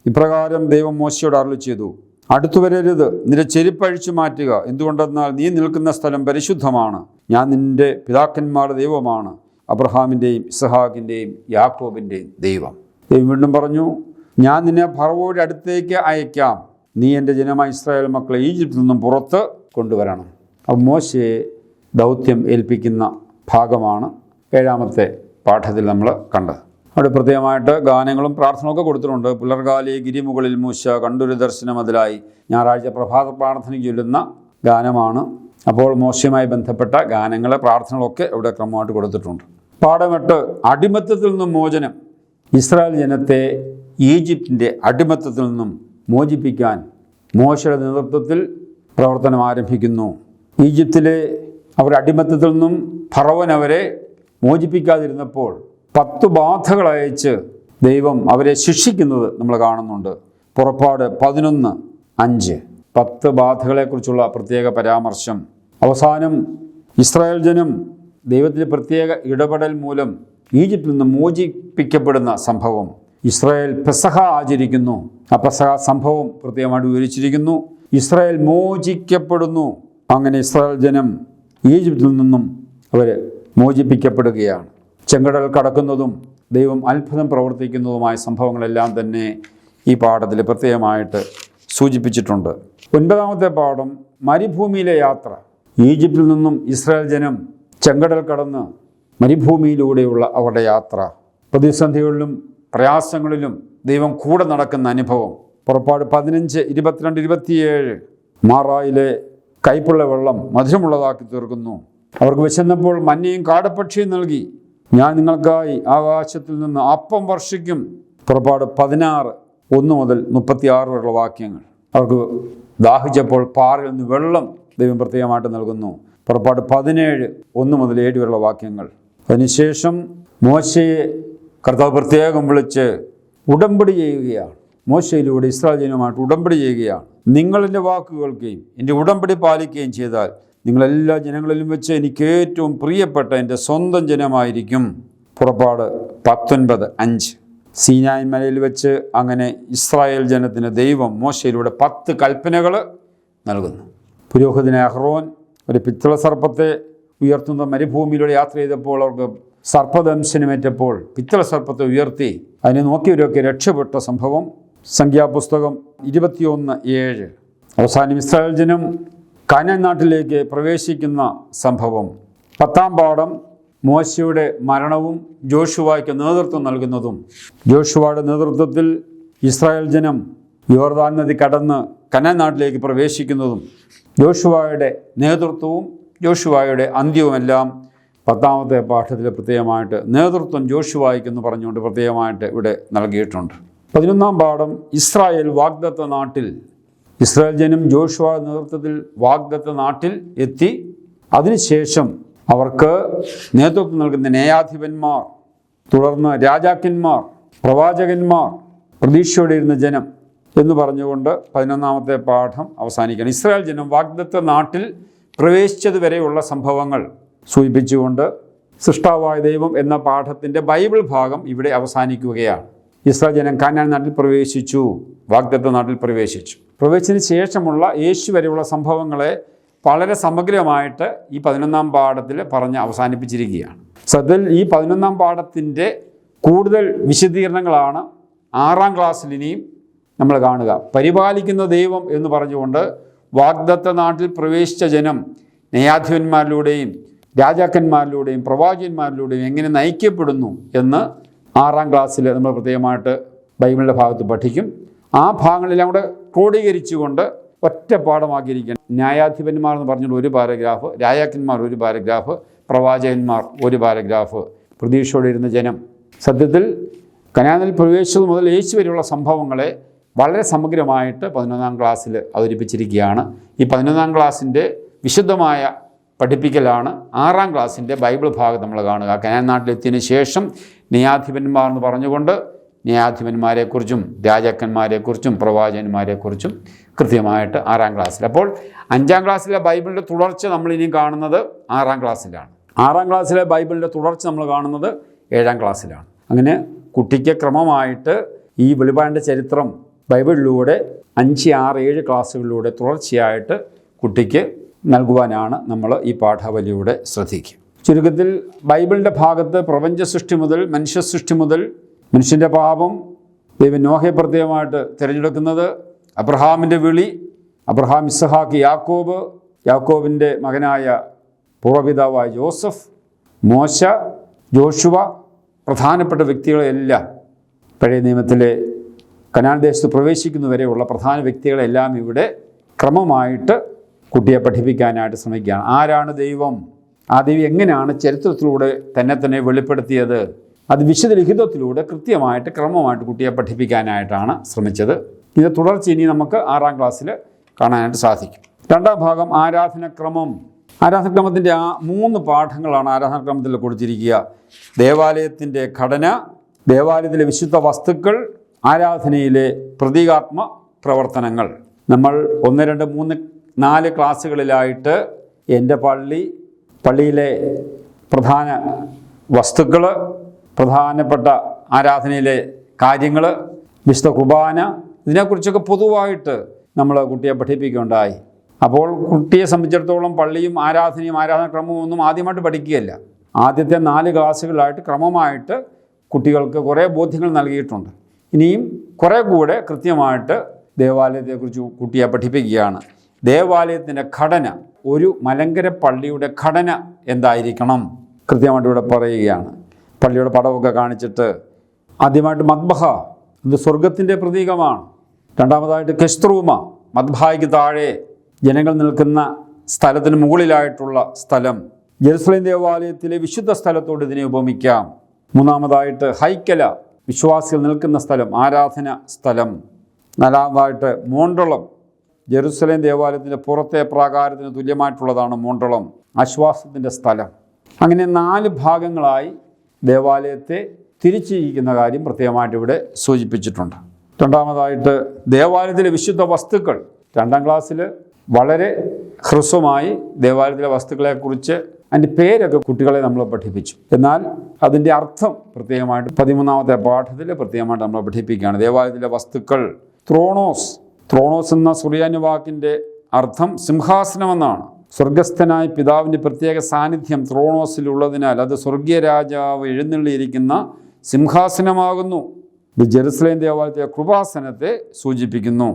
ഇപ്രകാരം ദൈവം മോശയോട് അരുളി ചെയ്തു: അടുത്തു വരരുത്, നിന്റെ ചെരുപ്പഴിച്ചു മാറ്റുക. എന്തുകൊണ്ടെന്നാൽ നീ നിൽക്കുന്ന സ്ഥലം പരിശുദ്ധമാണ്. ഞാൻ നിൻ്റെ പിതാക്കന്മാരുടെ ദൈവമാണ്. അബ്രഹാമിൻ്റെയും ഇസ്ഹാക്കിൻ്റെയും യാക്കോബിൻ്റെയും ദൈവം. ദൈവം വീണ്ടും പറഞ്ഞു, ഞാൻ നിന്നെ ഫറവോയുടെ അടുത്തേക്ക് അയക്കാം, നീ എൻ്റെ ജനമായ ഇസ്രായേൽ മക്കളെ ഈജിപ്തിൽ നിന്നും പുറത്ത് കൊണ്ടുവരണം. അപ്പോൾ മോശയെ ദൗത്യം ഏൽപ്പിക്കുന്ന ഭാഗമാണ് 7-ാമത്തെ പാഠത്തിൽ നമ്മൾ കണ്ടത്. അവിടെ പ്രത്യേകമായിട്ട് ഗാനങ്ങളും പ്രാർത്ഥനയൊക്കെ കൊടുത്തിട്ടുണ്ട്. പുലർകാലി ഗിരിമുകളിൽ മൂശ കണ്ടൊരു ദർശനം അതിലായി, ഞായറാഴ്ച പ്രഭാത പ്രാർത്ഥനയ്ക്ക് ചൊല്ലുന്ന ഗാനമാണ്. അപ്പോൾ മോശയുമായി ബന്ധപ്പെട്ട ഗാനങ്ങൾ, പ്രാർത്ഥനകളൊക്കെ ഇവിടെ ക്രമമായിട്ട് കൊടുത്തിട്ടുണ്ട്. പാഠം 8, അടിമത്തത്തിൽ നിന്നും മോചനം. ഇസ്രായേൽ ജനത്തെ ഈജിപ്തിൻ്റെ അടിമത്തത്തിൽ നിന്നും മോചിപ്പിക്കാൻ മോശയുടെ നേതൃത്വത്തിൽ പ്രവർത്തനം ആരംഭിക്കുന്നു. ഈജിപ്തിലെ അവർ അടിമത്തത്തിൽ നിന്നും ഫറവോൻ അവരെ മോചിപ്പിക്കാതിരുന്നപ്പോൾ 10 ബാധകൾ അയച്ച് ദൈവം അവരെ ശിക്ഷിക്കുന്നത് നമ്മൾ കാണുന്നുണ്ട്. പുറപ്പാട് 11:5 10 ബാധകളെക്കുറിച്ചുള്ള പ്രത്യേക പരാമർശം. അവസാനം ഇസ്രായേൽ ജനം ദൈവത്തിൻ്റെ പ്രത്യേക ഇടപെടൽ മൂലം ഈജിപ്തിൽ നിന്ന് മോചിപ്പിക്കപ്പെടുന്ന സംഭവം. ഇസ്രായേൽ പെസഹ ആചരിക്കുന്നു. ആ പെസഹ സംഭവം പ്രത്യേകമായിട്ട് വിവരിച്ചിരിക്കുന്നു. ഇസ്രായേൽ മോചിക്കപ്പെടുന്നു. അങ്ങനെ ഇസ്രായേൽ ജനം ഈജിപ്തിൽ നിന്നും അവർ മോചിപ്പിക്കപ്പെടുകയാണ്. ചെങ്കടൽ കടക്കുന്നതും ദൈവം അത്ഭുതം പ്രവർത്തിക്കുന്നതുമായ സംഭവങ്ങളെല്ലാം തന്നെ ഈ പാഠത്തിൽ പ്രത്യേകമായിട്ട് സൂചിപ്പിച്ചിട്ടുണ്ട്. 9-ാമത്തെ പാഠം മരുഭൂമിയിലെ യാത്ര. ഈജിപ്തിൽ നിന്നും ഇസ്രായേൽ ജനം ചെങ്കടൽ കടന്ന് മരുഭൂമിയിലൂടെയുള്ള അവരുടെ യാത്ര. പ്രതിസന്ധികളിലും പ്രയാസങ്ങളിലും ദൈവം കൂടെ നടക്കുന്ന അനുഭവം. പുറപ്പാട് 15, 22, 27 മാറായിലെ കയ്പുള്ള വെള്ളം മധുരമുള്ളതാക്കി തീർക്കുന്നു. അവർക്ക് വിശന്നപ്പോൾ മഞ്ഞയും കാടപ്പക്ഷിയും നൽകി, ഞാൻ നിങ്ങൾക്കായി ആകാശത്തിൽ നിന്ന് അപ്പം വർഷിക്കും. പുറപ്പാട് 16, 1 മുതൽ 36 വരെയുള്ള വാക്യങ്ങൾ. അവർക്ക് ദാഹിച്ചപ്പോൾ പാറയിൽ നിന്ന് വെള്ളം ദൈവം പ്രത്യേകമായിട്ട് നൽകുന്നു. പുറപ്പാട് 17, 1 മുതൽ 7 വരെയുള്ള വാക്യങ്ങൾ. അതിനുശേഷം മോശയെ കർത്താവ് പ്രത്യേകം വിളിച്ച് ഉടമ്പടി ചെയ്യുകയാണ്. മോശയിലൂടെ ഇസ്രായേൽ ജനവുമായിട്ട് ഉടമ്പടി ചെയ്യുകയാണ്. നിങ്ങൾ എൻ്റെ വാക്ക് കേൾക്കുകയും എൻ്റെ ഉടമ്പടി പാലിക്കുകയും ചെയ്താൽ നിങ്ങളെല്ലാ ജനങ്ങളിലും വെച്ച് എനിക്ക് ഏറ്റവും പ്രിയപ്പെട്ട എൻ്റെ സ്വന്തം ജനമായിരിക്കും. പുറപ്പാട് 19:5 സീനായ് മലയിൽ വെച്ച് അങ്ങനെ ഇസ്രായേൽ ജനത്തിന് ദൈവം മോശയിലൂടെ 10 കൽപ്പനകൾ നൽകുന്നു. പുരോഹിതനായ അഹ്റോൻ ഒരു പിത്തള സർപ്പത്തെ ഉയർത്തുന്ന മരുഭൂമിയിലൂടെ യാത്ര ചെയ്തപ്പോൾ അവർക്ക് സർപ്പദംശനമേറ്റപ്പോൾ പിത്തള സർപ്പത്തെ ഉയർത്തി അതിനെ നോക്കിയവരൊക്കെ രക്ഷപ്പെട്ട സംഭവം. സംഖ്യാപുസ്തകം 21:7 അവസാനം ഇസ്രായേൽ ജനം കനാൻ നാട്ടിലേക്ക് പ്രവേശിക്കുന്ന സംഭവം. 10-ാം പാഠം മോശയുടെ മരണവും ജോഷുവായ്ക്ക് നേതൃത്വം നൽകുന്നതും. ജോഷുവയുടെ നേതൃത്വത്തിൽ ഇസ്രായേൽ ജനം യോർദാൻ നദി കടന്ന് കനാൻ നാട്ടിലേക്ക് പ്രവേശിക്കുന്നതും ജോഷുവയുടെ നേതൃത്വവും ജോഷുവയുടെ അന്ത്യവുമെല്ലാം 10-ാമത്തെ പാഠത്തിൽ പ്രത്യേകമായിട്ട് നേതൃത്വം ജോഷുവായ്ക്കെന്ന് പറഞ്ഞുകൊണ്ട് പ്രത്യേകമായിട്ട് ഇവിടെ നൽകിയിട്ടുണ്ട്. 11-ാം പാഠം ഇസ്രായേൽ വാഗ്ദത്ത നാട്ടിൽ. ഇസ്രായേൽ ജനം ജോഷുവ നേതൃത്വത്തിൽ വാഗ്ദത്ത നാട്ടിൽ എത്തി. അതിനുശേഷം അവർക്ക് നേതൃത്വം നൽകുന്ന ന്യായാധിപന്മാർ, തുടർന്ന് രാജാക്കന്മാർ, പ്രവാചകന്മാർ, പ്രതീക്ഷയോടെ ഇരുന്ന ജനം എന്ന് പറഞ്ഞുകൊണ്ട് 11-ാമത്തെ പാഠം അവസാനിക്കുകയാണ്. ഇസ്രായേൽ ജനം വാഗ്ദത്ത നാട്ടിൽ പ്രവേശിച്ചതുവരെയുള്ള സംഭവങ്ങൾ സൂചിപ്പിച്ചുകൊണ്ട് സൃഷ്ടാവായ ദൈവം എന്ന പാഠത്തിൻ്റെ ബൈബിൾ ഭാഗം ഇവിടെ അവസാനിക്കുകയാണ്. ഇസ്രായേൽ ജനം കാനാൻ നാട്ടിൽ പ്രവേശിച്ചു, വാഗ്ദത്ത നാട്ടിൽ പ്രവേശിച്ചു. പ്രവേശിച്ചതിന് ശേഷമുള്ള യേശു വരെയുള്ള സംഭവങ്ങളെ വളരെ സമഗ്രമായിട്ട് ഈ 11-ാം പാഠത്തിൽ പറഞ്ഞ് അവസാനിപ്പിച്ചിരിക്കുകയാണ്. സത്യത്തിൽ ഈ 11-ാം പാഠത്തിൻ്റെ കൂടുതൽ വിശദീകരണങ്ങളാണ് 6-ാം ക്ലാസ്സിൽ ഇനിയും നമ്മൾ കാണുക. പരിപാലിക്കുന്ന ദൈവം എന്ന് പറഞ്ഞുകൊണ്ട് വാഗ്ദത്ത നാട്ടിൽ പ്രവേശിച്ച ജനം ന്യായാധിപന്മാരിലൂടെയും രാജാക്കന്മാരിലൂടെയും പ്രവാചകന്മാരിലൂടെയും എങ്ങനെ നയിക്കപ്പെടുന്നു എന്ന് 6-ാം ക്ലാസ്സിൽ നമ്മൾ പ്രത്യേകമായിട്ട് ബൈബിളിൻ്റെ ഭാഗത്ത് പഠിക്കും. ആ ഭാഗങ്ങളെല്ലാം കൂടെ ക്രോഡീകരിച്ചുകൊണ്ട് ഒറ്റ പാഠമാക്കിയിരിക്കുകയാണ്. ന്യായാധിപന്മാർ എന്ന് പറഞ്ഞുകൊണ്ട് 1 പാരഗ്രാഫ്, രാജാക്കന്മാർ 1 പാരഗ്രാഫ്, പ്രവാചകന്മാർ 1 പാരഗ്രാഫ്, പ്രതീക്ഷയോടെ ഇരുന്ന ജനം. സത്യത്തിൽ കനാനിൽ പ്രവേശിച്ചത് മുതൽ യേശു വരെയുള്ള സംഭവങ്ങളെ വളരെ സമഗ്രമായിട്ട് 11-ാം ക്ലാസ്സിൽ അവതരിപ്പിച്ചിരിക്കുകയാണ്. ഈ 11-ാം ക്ലാസ്സിൻ്റെ വിശുദ്ധമായ പഠിപ്പിക്കലാണ് 6-ാം ക്ലാസ്സിൻ്റെ ബൈബിൾ ഭാഗം നമ്മൾ കാണുക. കനാൻ നാട്ടിലെത്തിയതിന് ശേഷം ന്യായാധിപന്മാർ എന്ന് പറഞ്ഞുകൊണ്ട് ന്യായാധിപന്മാരെക്കുറിച്ചും രാജാക്കന്മാരെക്കുറിച്ചും പ്രവാചകന്മാരെക്കുറിച്ചും കൃത്യമായിട്ട് 6-ാം ക്ലാസ്സിൽ. അപ്പോൾ 5-ാം ക്ലാസ്സിലെ ബൈബിളിൻ്റെ തുടർച്ച നമ്മളിനിയും കാണുന്നത് 6-ാം ക്ലാസ്സിലാണ്. 6-ാം ക്ലാസ്സിലെ ബൈബിളിൻ്റെ തുടർച്ച നമ്മൾ കാണുന്നത് 7-ാം ക്ലാസ്സിലാണ്. അങ്ങനെ കുട്ടിക്ക് ക്രമമായിട്ട് ഈ വെളിപാടിൻ്റെ ചരിത്രം ബൈബിളിലൂടെ 5, 6, 7 ക്ലാസ്സുകളിലൂടെ തുടർച്ചയായിട്ട് കുട്ടിക്ക് നൽകുവാനാണ് നമ്മൾ ഈ പാഠാവലിയുടെ ശ്രദ്ധിക്കുക. ചുരുക്കത്തിൽ ബൈബിളിൻ്റെ ഭാഗത്ത് പ്രപഞ്ച സൃഷ്ടി മുതൽ മനുഷ്യ സൃഷ്ടി മുതൽ മനുഷ്യൻ്റെ പാപം, ദൈവം നോഹയെ പ്രത്യേകമായിട്ട് തിരഞ്ഞെടുക്കുന്നത്, അബ്രഹാമിൻ്റെ വിളി, അബ്രഹാം, ഇസ്ഹാക്ക്, യാക്കോബ്, യാക്കോബിൻ്റെ മകനായ പൂർവ്വപിതാവായ ജോസഫ്, മോശ, ജോഷുവ, പ്രധാനപ്പെട്ട വ്യക്തികളെല്ലാം പഴയ നിയമത്തിലെ കനാൻ ദേശത്ത് പ്രവേശിക്കുന്നവരെയുള്ള പ്രധാന വ്യക്തികളെല്ലാം ഇവിടെ ക്രമമായിട്ട് കുട്ടിയെ പഠിപ്പിക്കാനായിട്ട് ശ്രമിക്കുകയാണ്. ആരാണ് ദൈവം? ആ ദൈവം എങ്ങനെയാണ് ചരിത്രത്തിലൂടെ തന്നെ വെളിപ്പെടുത്തിയത്? അത് വിശുദ്ധ ലിഖിതത്തിലൂടെ കൃത്യമായിട്ട് ക്രമമായിട്ട് കുട്ടിയെ പഠിപ്പിക്കാനായിട്ടാണ് ശ്രമിച്ചത്. ഇത് തുടർച്ച ഇനി നമുക്ക് 6ാം ക്ലാസ്സിൽ കാണാനായിട്ട് സാധിക്കും. 2ാം ഭാഗം ആരാധനക്രമം. ആരാധനക്രമത്തിൻ്റെ 3 പാഠങ്ങളാണ് ആരാധനക്രമത്തിൽ കൊടുത്തിരിക്കുക. ദേവാലയത്തിൻ്റെ ഘടന, ദേവാലയത്തിലെ വിശുദ്ധ വസ്തുക്കൾ, ആരാധനയിലെ പ്രതീകാത്മ പ്രവർത്തനങ്ങൾ. നമ്മൾ 1, 2, 3, 4 ക്ലാസ്സുകളിലായിട്ട് എൻ്റെ പള്ളിയിലെ പ്രധാന വസ്തുക്കൾ, പ്രധാനപ്പെട്ട ആരാധനയിലെ കാര്യങ്ങൾ, വിശുദ്ധ കുർബാന, ഇതിനെക്കുറിച്ചൊക്കെ പൊതുവായിട്ട് നമ്മൾ കുട്ടിയെ പഠിപ്പിക്കുകയുണ്ടായി. അപ്പോൾ കുട്ടിയെ സംബന്ധിച്ചിടത്തോളം പള്ളിയും ആരാധനയും ആരാധനാക്രമവും ഒന്നും ആദ്യമായിട്ട് പഠിക്കുകയല്ല. ആദ്യത്തെ 4 ക്ലാസ്സുകളായിട്ട് ക്രമമായിട്ട് കുട്ടികൾക്ക് കുറേ ബോധ്യങ്ങൾ നൽകിയിട്ടുണ്ട്. ഇനിയും കുറേ കൂടെ കൃത്യമായിട്ട് ദേവാലയത്തെക്കുറിച്ച് കുട്ടിയെ പഠിപ്പിക്കുകയാണ്. ദേവാലയത്തിൻ്റെ ഘടന, ഒരു മലങ്കര പള്ളിയുടെ ഘടന എന്തായിരിക്കണം കൃത്യമായിട്ട് ഇവിടെ പറയുകയാണ്. പള്ളിയുടെ പടമൊക്കെ കാണിച്ചിട്ട് ആദ്യമായിട്ട് മദ്ബഹ, ഇത് സ്വർഗത്തിൻ്റെ പ്രതീകമാണ്. രണ്ടാമതായിട്ട് കെസ്ത്രൂമ, മദ്ബായ്ക്ക് താഴെ ജനങ്ങൾ നിൽക്കുന്ന സ്ഥലത്തിന് മുകളിലായിട്ടുള്ള സ്ഥലം. ജെറുസലേം ദേവാലയത്തിലെ വിശുദ്ധ സ്ഥലത്തോട് ഇതിനെ ഉപമിക്കാം. മൂന്നാമതായിട്ട് ഹൈക്കല, വിശ്വാസികൾ നിൽക്കുന്ന സ്ഥലം, ആരാധന സ്ഥലം. നാലാമതായിട്ട് മോണ്ടളം, ജെറുസലേം ദേവാലയത്തിൻ്റെ പുറത്തെ പ്രാകാരത്തിന് തുല്യമായിട്ടുള്ളതാണ് മോണ്ടളം, ആശ്വാസത്തിൻ്റെ സ്ഥലം. അങ്ങനെ 4 ഭാഗങ്ങളായി ദേവാലയത്തെ തിരിച്ചിരിക്കുന്ന കാര്യം പ്രത്യേകമായിട്ട് ഇവിടെ സൂചിപ്പിച്ചിട്ടുണ്ട്. രണ്ടാമതായിട്ട് ദേവാലയത്തിലെ വിശുദ്ധ വസ്തുക്കൾ. 2ാം ക്ലാസ്സിൽ വളരെ ഹ്രസ്വമായി ദേവാലയത്തിലെ വസ്തുക്കളെക്കുറിച്ച് അതിൻ്റെ പേരൊക്കെ കുട്ടികളെ നമ്മൾ പഠിപ്പിച്ചു. എന്നാൽ അതിൻ്റെ അർത്ഥം പ്രത്യേകമായിട്ട് 13ാമത്തെ പാഠത്തിൽ പ്രത്യേകമായിട്ട് നമ്മൾ പഠിപ്പിക്കുകയാണ്. ദേവാലയത്തിലെ വസ്തുക്കൾ. ത്രോണോസ് എന്ന സുറിയാനി വാക്കിൻ്റെ അർത്ഥം സിംഹാസനമെന്നാണ്. സ്വർഗസ്ഥനായ പിതാവിൻ്റെ പ്രത്യേക സാന്നിധ്യം ത്രോണോസിലുള്ളതിനാൽ അത് സ്വർഗീയ രാജാവ് എഴുന്നള്ളിയിരിക്കുന്ന സിംഹാസനമാകുന്നു. ഇത് ജെറുസലേം ദേവാലയത്തിലെ കൃപാസനത്തെ സൂചിപ്പിക്കുന്നു.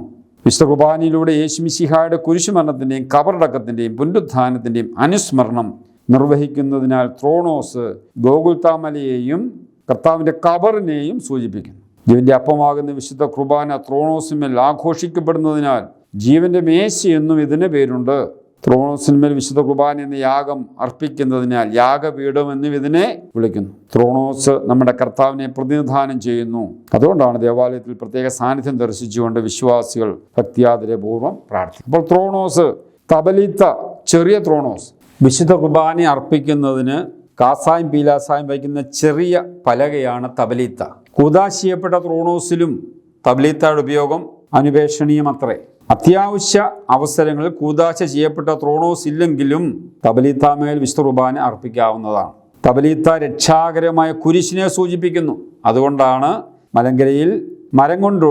വിശുദ്ധ കുർബാനയിലൂടെ യേശുമിശിഹായുടെ കുരിശുമരണത്തിൻ്റെയും കബറടക്കത്തിൻ്റെയും പുനരുത്ഥാനത്തിൻ്റെയും അനുസ്മരണം നിർവഹിക്കുന്നതിനാൽ ത്രോണോസ് ഗോകുൽത്താമലയെയും കർത്താവിൻ്റെ കബറിനെയും സൂചിപ്പിക്കുന്നു. ജീവൻ്റെ അപ്പമാകുന്ന വിശുദ്ധ കുർബാന ത്രോണോസിന്മേൽ ആഘോഷിക്കപ്പെടുന്നതിനാൽ ജീവൻ്റെ മേശ എന്നും ഇതിന് പേരുണ്ട്. ത്രോണോസിന്മേൽ വിശുദ്ധ കുർബാന എന്ന യാഗം അർപ്പിക്കുന്നതിനാൽ യാഗപീഠം എന്നും ഇതിനെ വിളിക്കുന്നു. ത്രോണോസ് നമ്മുടെ കർത്താവിനെ പ്രതിനിധാനം ചെയ്യുന്നു. അതുകൊണ്ടാണ് ദേവാലയത്തിൽ പ്രത്യേക സാന്നിധ്യം ദർശിച്ചുകൊണ്ട് വിശ്വാസികൾ ഭക്തിയാദരപൂർവ്വം പ്രാർത്ഥിക്കും. അപ്പോൾ ത്രോണോസ്, തബലീത്ത, ചെറിയ ത്രോണോസ്, വിശുദ്ധ കുർബാന അർപ്പിക്കുന്നതിന് കാസായും പീലാസായും വയ്ക്കുന്ന ചെറിയ പലകയാണ് തബലീത്ത. കൂദാശ ചെയ്യപ്പെട്ട ത്രോണോസിലും തബലീത്തയുടെ ഉപയോഗം അനുപേക്ഷണീയമത്രേ. അത്യാവശ്യ അവസരങ്ങളിൽ കൂദാശ ചെയ്യപ്പെട്ട ത്രോണോസ് ഇല്ലെങ്കിലും തബലീത്താമേൽ വിശുദ്ധ കുർബാന അർപ്പിക്കാവുന്നതാണ്. തബലീത്ത രക്ഷാകരമായ കുരിശിനെ സൂചിപ്പിക്കുന്നു. അതുകൊണ്ടാണ് മലങ്കരയിൽ മരം കൊണ്ട്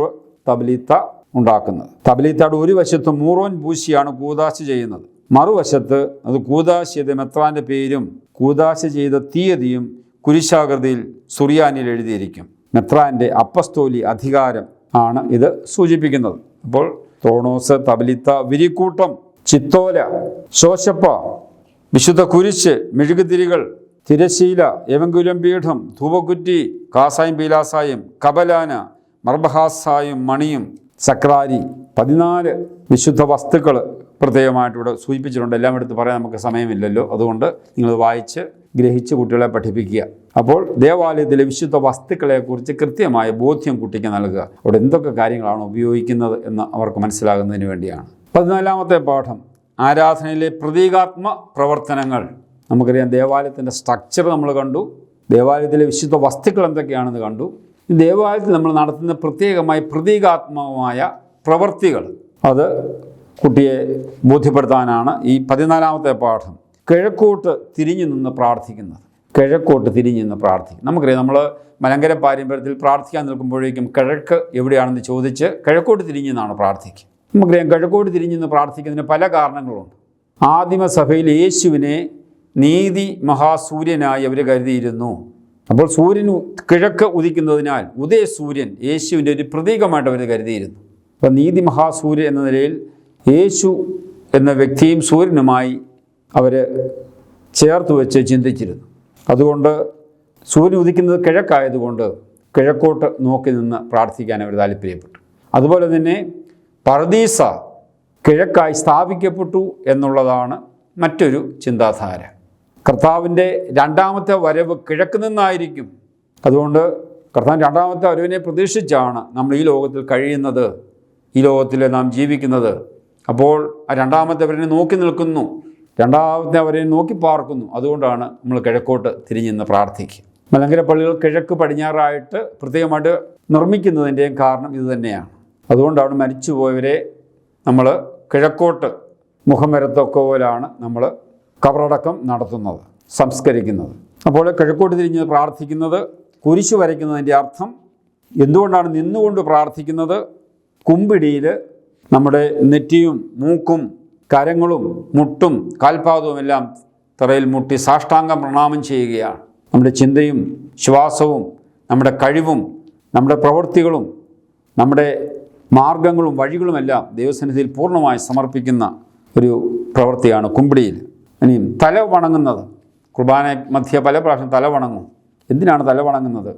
തബലീത്ത ഉണ്ടാക്കുന്നത്. തബലീത്തയുടെ ഒരു വശത്ത് മൂറോൻ പൂശിയാണ് കൂദാശ ചെയ്യുന്നത്. മറുവശത്ത് അത് കൂദാശ ചെയ്ത മെത്രാൻ്റെ പേരും കൂദാശ ചെയ്ത തീയതിയും കുരിശാകൃതിയിൽ സുറിയാനിൽ എഴുതിയിരിക്കും. മെത്രാൻ്റെ അപ്പസ്തോലി അധികാരം ആണ് ഇത് സൂചിപ്പിക്കുന്നത്. അപ്പോൾ ത്രോണോസ്, തബലിത്ത, വിരിക്കൂട്ടം, ചിത്തോല, ശോശപ്പ, വിശുദ്ധ കുരിശ്, മെഴുകുതിരികൾ, തിരശീല, എവങ്കുലം പീഠം, ധൂപക്കുറ്റി, കാസായും പീലാസായും, കബലാന, മർബഹാസായും, മണിയും, സക്രാരി, 14 വിശുദ്ധ വസ്തുക്കൾ പ്രത്യേകമായിട്ടിവിടെ സൂചിപ്പിച്ചിട്ടുണ്ട്. എല്ലാം എടുത്ത് പറയാൻ നമുക്ക് സമയമില്ലല്ലോ. അതുകൊണ്ട് നിങ്ങൾ വായിച്ച് ഗ്രഹിച്ച് കുട്ടികളെ പഠിപ്പിക്കുക. അപ്പോൾ ദേവാലയത്തിലെ വിശുദ്ധ വസ്തുക്കളെക്കുറിച്ച് കൃത്യമായ ബോധ്യം കുട്ടിക്ക് നൽകുക. അവിടെ എന്തൊക്കെ കാര്യങ്ങളാണ് ഉപയോഗിക്കുന്നത് എന്ന് അവർക്ക് മനസ്സിലാകുന്നതിന് വേണ്ടിയാണ്. 14ാമത്തെ പാഠം ആരാധനയിലെ പ്രതീകാത്മ പ്രവർത്തനങ്ങൾ. നമുക്കറിയാം, ദേവാലയത്തിൻ്റെ സ്ട്രക്ചർ നമ്മൾ കണ്ടു. ദേവാലയത്തിലെ വിശുദ്ധ വസ്തുക്കൾ എന്തൊക്കെയാണെന്ന് കണ്ടു. ഈ ദേവാലയത്തിൽ നമ്മൾ നടത്തുന്ന പ്രത്യേകമായി പ്രതീകാത്മകമായ പ്രവൃത്തികൾ, അത് കുട്ടിയെ ബോധ്യപ്പെടുത്താനാണ് ഈ 14ാമത്തെ പാഠം. കിഴക്കോട്ട് തിരിഞ്ഞു നിന്ന് പ്രാർത്ഥിക്കുന്നത്. കിഴക്കോട്ട് തിരിഞ്ഞു നിന്ന് പ്രാർത്ഥിക്കും. നമുക്കറിയാം, നമ്മൾ മലങ്കര പാരമ്പര്യത്തിൽ പ്രാർത്ഥിക്കാൻ നിൽക്കുമ്പോഴേക്കും കിഴക്ക് എവിടെയാണെന്ന് ചോദിച്ച് കിഴക്കോട്ട് തിരിഞ്ഞു നിന്നാണ് പ്രാർത്ഥിക്കുക. നമുക്കറിയാം, കിഴക്കോട്ട് തിരിഞ്ഞു നിന്ന് പ്രാർത്ഥിക്കുന്നതിന് പല കാരണങ്ങളുണ്ട്. ആദിമസഭയിൽ യേശുവിനെ നീതി മഹാസൂര്യനായി അവർ കരുതിയിരുന്നു. അപ്പോൾ സൂര്യൻ കിഴക്ക് ഉദിക്കുന്നതിനാൽ ഉദയസൂര്യൻ യേശുവിൻ്റെ ഒരു പ്രതീകമായിട്ട് അവർ കരുതിയിരുന്നു. അപ്പോൾ നീതി മഹാസൂര്യൻ എന്ന നിലയിൽ യേശു എന്ന വ്യക്തിയും സൂര്യനുമായി അവർ ചേർത്ത് വെച്ച് ചിന്തിച്ചിരുന്നു. അതുകൊണ്ട് സൂര്യൻ ഉദിക്കുന്നത് കിഴക്കായതുകൊണ്ട് കിഴക്കോട്ട് നോക്കി നിന്ന് പ്രാർത്ഥിക്കാൻ അവർ താല്പര്യപ്പെട്ടു. അതുപോലെ തന്നെ പർദീസ കിഴക്കായി സ്ഥാപിക്കപ്പെട്ടു എന്നുള്ളതാണ് മറ്റൊരു ചിന്താധാര. കർത്താവിൻ്റെ രണ്ടാമത്തെ വരവ് കിഴക്ക് നിന്നായിരിക്കും. അതുകൊണ്ട് കർത്താവിൻ്റെ രണ്ടാമത്തെ വരവിനെ പ്രതീക്ഷിച്ചാണ് നമ്മൾ ഈ ലോകത്തിൽ കഴിയുന്നത്, ഈ ലോകത്തിൽ നാം ജീവിക്കുന്നത്. അപ്പോൾ ആ രണ്ടാമത്തെ വരവിനെ നോക്കി നിൽക്കുന്നു, രണ്ടാമത്തെ വരവിനെ നോക്കി പാർക്കുന്നു. അതുകൊണ്ടാണ് നമ്മൾ കിഴക്കോട്ട് തിരിഞ്ഞെന്ന് പ്രാർത്ഥിക്കുക. മലങ്കര പള്ളികൾ കിഴക്ക് പടിഞ്ഞാറായിട്ട് പ്രത്യേകമായിട്ട് നിർമ്മിക്കുന്നതിൻ്റെയും കാരണം ഇത് തന്നെയാണ്. അതുകൊണ്ടാണ് മരിച്ചുപോയവരെ നമ്മൾ കിഴക്കോട്ട് മുഖം വരത്തൊക്കെ പോലാണ് നമ്മൾ കബറടക്കം നടത്തുന്നത്, സംസ്കരിക്കുന്നത്. അപ്പോൾ കിഴക്കോട്ട് തിരിഞ്ഞ് പ്രാർത്ഥിക്കുന്നത്, കുരിശു വരയ്ക്കുന്നതിൻ്റെ അർത്ഥം എന്തുകൊണ്ടാണ് നിന്നുകൊണ്ട് പ്രാർത്ഥിക്കുന്നത്? കുമ്പിടിയിൽ നമ്മുടെ നെറ്റിയും മൂക്കും കരങ്ങളും മുട്ടും കാൽപാദവും എല്ലാം തറയിൽ മുട്ടി സാഷ്ടാംഗം പ്രണാമം ചെയ്യുകയാണ്. നമ്മുടെ ചിന്തയും ശ്വാസവും നമ്മുടെ കഴിവും നമ്മുടെ പ്രവൃത്തികളും നമ്മുടെ മാർഗങ്ങളും വഴികളുമെല്ലാം ദൈവസന്നിധിയിൽ പൂർണ്ണമായി സമർപ്പിക്കുന്ന ഒരു പ്രവൃത്തിയാണ് കുമ്പിടിയിൽ. ഇനിയും തല വണങ്ങുന്നത്, കുർബാന മധ്യ പല പ്രാവശ്യം തല വണങ്ങും. എന്തിനാണ് തല വണങ്ങുന്നത്?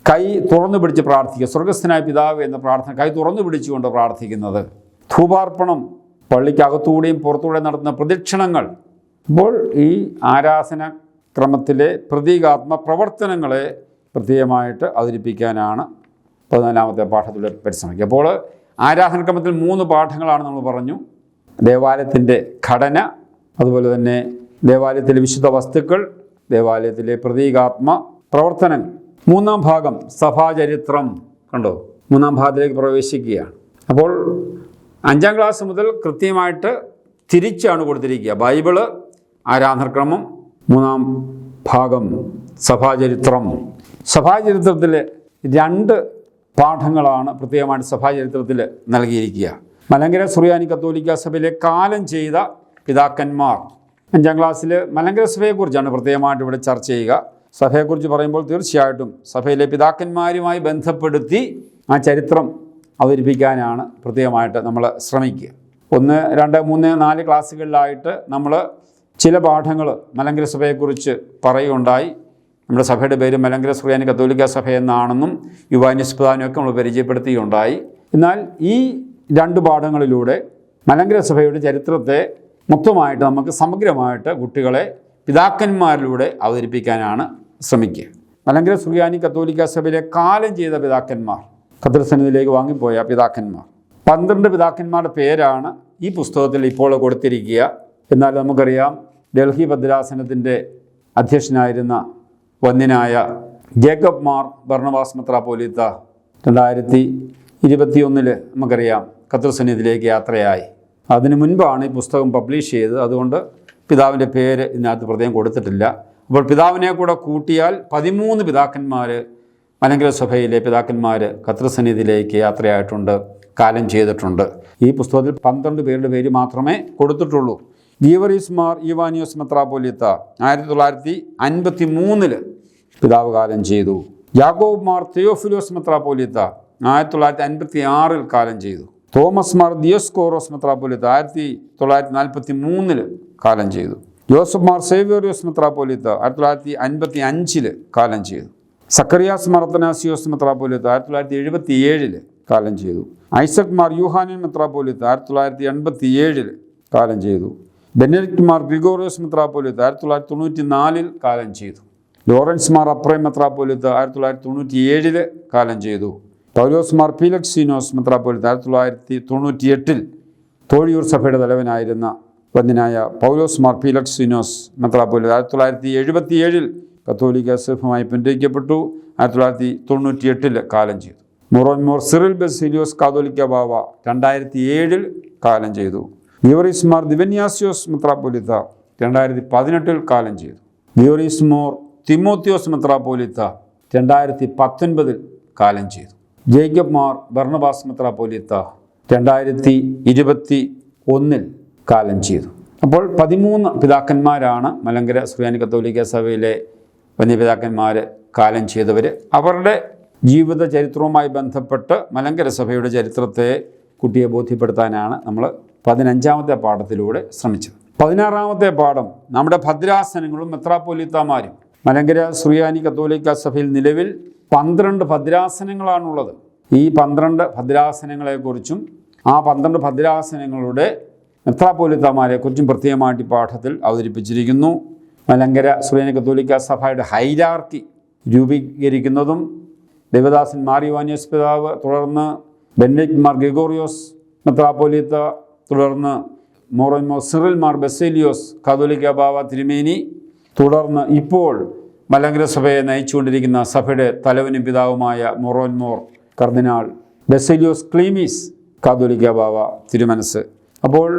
കൈ തുറന്നു പിടിച്ച് പ്രാർത്ഥിക്കുക. സ്വർഗസ്ഥനായ പിതാവ് എന്ന പ്രാർത്ഥന കൈ തുറന്നു പിടിച്ചുകൊണ്ട് പ്രാർത്ഥിക്കുന്നത്. ധൂപാർപ്പണം, പള്ളിക്കകത്തൂടെയും പുറത്തൂടെയും നടത്തുന്ന പ്രദക്ഷിണങ്ങൾ. അപ്പോൾ ഈ ആരാധന ക്രമത്തിലെ പ്രതീകാത്മ പ്രവർത്തനങ്ങളെ പ്രത്യേകമായിട്ട് അവതരിപ്പിക്കാനാണ് 14ാമത്തെ പാഠത്തിലൂടെ പരിശ്രമിക്കുക. അപ്പോൾ ആരാധനക്രമത്തിൽ 3 പാഠങ്ങളാണ് നമ്മൾ പറഞ്ഞു. ദേവാലയത്തിൻ്റെ ഘടന, അതുപോലെ തന്നെ ദേവാലയത്തിലെ വിശുദ്ധ വസ്തുക്കൾ, ദേവാലയത്തിലെ പ്രതീകാത്മ പ്രവർത്തനങ്ങൾ. 3ാം ഭാഗം സഭാചരിത്രം. കണ്ടോ, 3ാം ഭാഗത്തിലേക്ക് പ്രവേശിക്കുകയാണ്. അപ്പോൾ 5ാം ക്ലാസ് മുതൽ കൃത്യമായിട്ട് തിരിച്ചാണ് കൊടുത്തിരിക്കുക. ബൈബിള്, ആരാധനക്രമം, 3ാം ഭാഗം സഭാചരിത്രം. സഭാചരിത്രത്തിൽ 2 പാഠങ്ങളാണ് പ്രത്യേകമായിട്ട് സഭാചരിത്രത്തിൽ നൽകിയിരിക്കുക. മലങ്കര സുറിയാനി കത്തോലിക്ക സഭയിലെ കാലം ചെയ്ത പിതാക്കന്മാർ. 5ാം ക്ലാസ്സിൽ മലങ്കര സഭയെക്കുറിച്ചാണ് പ്രത്യേകമായിട്ട് ഇവിടെ ചർച്ച ചെയ്യുക. സഭയെക്കുറിച്ച് പറയുമ്പോൾ തീർച്ചയായിട്ടും സഭയിലെ പിതാക്കന്മാരുമായി ബന്ധപ്പെടുത്തി ആ ചരിത്രം അവതരിപ്പിക്കാനാണ് പ്രത്യേകമായിട്ട് നമ്മൾ ശ്രമിക്കുക. 1, 2, 3, 4 ക്ലാസ്സുകളിലായിട്ട് നമ്മൾ ചില പാഠങ്ങൾ മലങ്കര സഭയെക്കുറിച്ച് പറയുകയുണ്ടായി. നമ്മുടെ സഭയുടെ പേര് മലങ്കര സുറിയാനി കത്തോലിക്ക സഭ എന്നാണെന്നും യുവാനിയസ് പിതാവിനെയൊക്കെ നമ്മൾ പരിചയപ്പെടുത്തുകയുണ്ടായി. എന്നാൽ ഈ 2 പാഠങ്ങളിലൂടെ മലങ്കര സഭയുടെ ചരിത്രത്തെ മൊത്തമായിട്ട് നമുക്ക് സമഗ്രമായിട്ട് കുട്ടികളെ പിതാക്കന്മാരിലൂടെ അവതരിപ്പിക്കാനാണ് ശ്രമിക്കുക. മലങ്കര സുറിയാനി കത്തോലിക്ക സഭയിലെ കാലം ചെയ്ത പിതാക്കന്മാർ, കർത്തൃസന്നിധിയിലേക്ക് വാങ്ങിപ്പോയ പിതാക്കന്മാർ. 12 പിതാക്കന്മാരുടെ പേരാണ് ഈ പുസ്തകത്തിൽ ഇപ്പോൾ കൊടുത്തിരിക്കുക. എന്നാൽ നമുക്കറിയാം, ഡൽഹി ഭദ്രാസനത്തിൻ്റെ അധ്യക്ഷനായിരുന്ന വന്യനായ ജേക്കബ് മാർ ബർണബാസ് മെത്രാപ്പോലീത്ത 2021 നമുക്കറിയാം കർത്തൃസന്നിധിയിലേക്ക് യാത്രയായി. അതിനു മുൻപാണ് ഈ പുസ്തകം പബ്ലിഷ് ചെയ്തത്. അതുകൊണ്ട് പിതാവിൻ്റെ പേര് ഇതിനകത്ത് പ്രത്യേകം കൊടുത്തിട്ടില്ല. അപ്പോൾ പിതാവിനെ കൂടെ കൂട്ടിയാൽ 13 പിതാക്കന്മാർ, മലങ്കര സഭയിലെ പിതാക്കന്മാർ കർത്തൃസന്നിധിയിലേക്ക് യാത്രയായിട്ടുണ്ട്, കാലം ചെയ്തിട്ടുണ്ട്. ഈ പുസ്തകത്തിൽ 12 പേരുടെ പേര് മാത്രമേ കൊടുത്തിട്ടുള്ളൂ. ഗീവറീസ് മാർ യുവാനിയോസ് മെത്രാപ്പോലീത്ത 1953 പിതാവ് കാലം ചെയ്തു. യാക്കോബ് മാർ തിയോഫിലോസ് മെത്രാപ്പോലീത്ത 1956 കാലം ചെയ്തു. തോമസ് മാർ ദിയോസ്കോറോസ് മെത്രാപ്പോലീത്ത 1943 കാലം ചെയ്തു. ജോസഫ് മാർ സേവ്യോറിയോസ് മെത്രാപ്പോലീത്ത 1955 കാലം ചെയ്തു. സക്കറിയാസ് മാർ അത്തനാസിയോസ് മെത്രാപ്പോലീത്ത 1977 കാലം ചെയ്തു. ഐസക് മാർ യൂഹാനൻ മെത്രാപ്പോലീത്ത 1987 കാലം ചെയ്തു. ബെനഡിക്ട് മാർ ഗ്രിഗോറിയോസ് മെത്രാപ്പോലീത്ത 1994 കാലം ചെയ്തു. ലോറൻസ് മാർ അപ്രേം മെത്രാപ്പോലീത്ത 1997 കാലം ചെയ്തു. പൗലോസ് മാർ പീലക്സീനോസ് മെത്രാപ്പോലീത്ത 1998 തോഴിയൂർ സഭയുടെ തലവനായിരുന്ന വന്യനായ പൗലോസ് മാർ പീലക്സീനോസ് മെത്രാപ്പോലീത്ത 1977 കത്തോലിക്ക സഭയുമായി പിൻവലിക്കപ്പെട്ടു. 1998 കാലം ചെയ്തു. മോർ സിറിൽ ബസീലിയോസ് കാതോലിക്ക ബാവ 2007 കാലം ചെയ്തു. ഗീവറീസ് മാർ ദിവന്യാസിയോസ് മെത്രാപ്പോലീത്ത 2018 കാലം ചെയ്തു. ഗീവറീസ് മോർ തിമോത്തിയോസ് മെത്രാപ്പോലീത്ത 2019 കാലം ചെയ്തു. ജേക്കബ് മാർ ബർണബാസ് മെത്രാപ്പോലീത്ത 2021 കാലം ചെയ്തു. അപ്പോൾ 13 പിതാക്കന്മാരാണ് മലങ്കര സുറിയാനി കത്തോലിക്ക സഭയിലെ വന്യപിതാക്കന്മാർ കാലം ചെയ്തവർ. അവരുടെ ജീവിത ചരിത്രവുമായി ബന്ധപ്പെട്ട് മലങ്കര സഭയുടെ ചരിത്രത്തെ കുട്ടിയെ ബോധ്യപ്പെടുത്താനാണ് നമ്മൾ 15ാമത്തെ പാഠത്തിലൂടെ ശ്രമിച്ചത്. 16ാമത്തെ പാഠം നമ്മുടെ ഭദ്രാസനങ്ങളും മെത്രാപ്പോലീത്താമാരും. മലങ്കര സുറിയാനി കത്തോലിക്ക സഭയിൽ നിലവിൽ 12 ഭദ്രാസനങ്ങളാണുള്ളത്. ഈ 12 ഭദ്രാസനങ്ങളെക്കുറിച്ചും ആ 12 ഭദ്രാസനങ്ങളുടെ മെത്രാപ്പോലീത്താമാരെക്കുറിച്ചും പ്രത്യേകമായിട്ട് പാഠത്തിൽ അവതരിപ്പിച്ചിരിക്കുന്നു. മലങ്കര സുറിയാനി കത്തോലിക്ക സഭയുടെ ഹൈരാർക്കി രൂപീകരിക്കുന്നതും ദേവദാസൻ മാർ യോഹന്നാനോസ് പിതാവ്, തുടർന്ന് ബെനഡിക്ട് മാർ ഗ്രിഗോറിയോസ് മെത്രാപ്പോലീത്ത, തുടർന്ന് മോറോൻമോർ സിറിൽ മാർ ബസേലിയോസ് കാതോലിക്ക ബാവ തിരുമേനി, തുടർന്ന് ഇപ്പോൾ മലങ്കര സഭയെ നയിച്ചുകൊണ്ടിരിക്കുന്ന സഭയുടെ തലവനും പിതാവുമായ മോറോൻമോർ കർദിനാൾ ബസേലിയോസ് ക്ലീമീസ് കാതോലിക്ക ബാവ തിരുമനസ്. അപ്പോൾ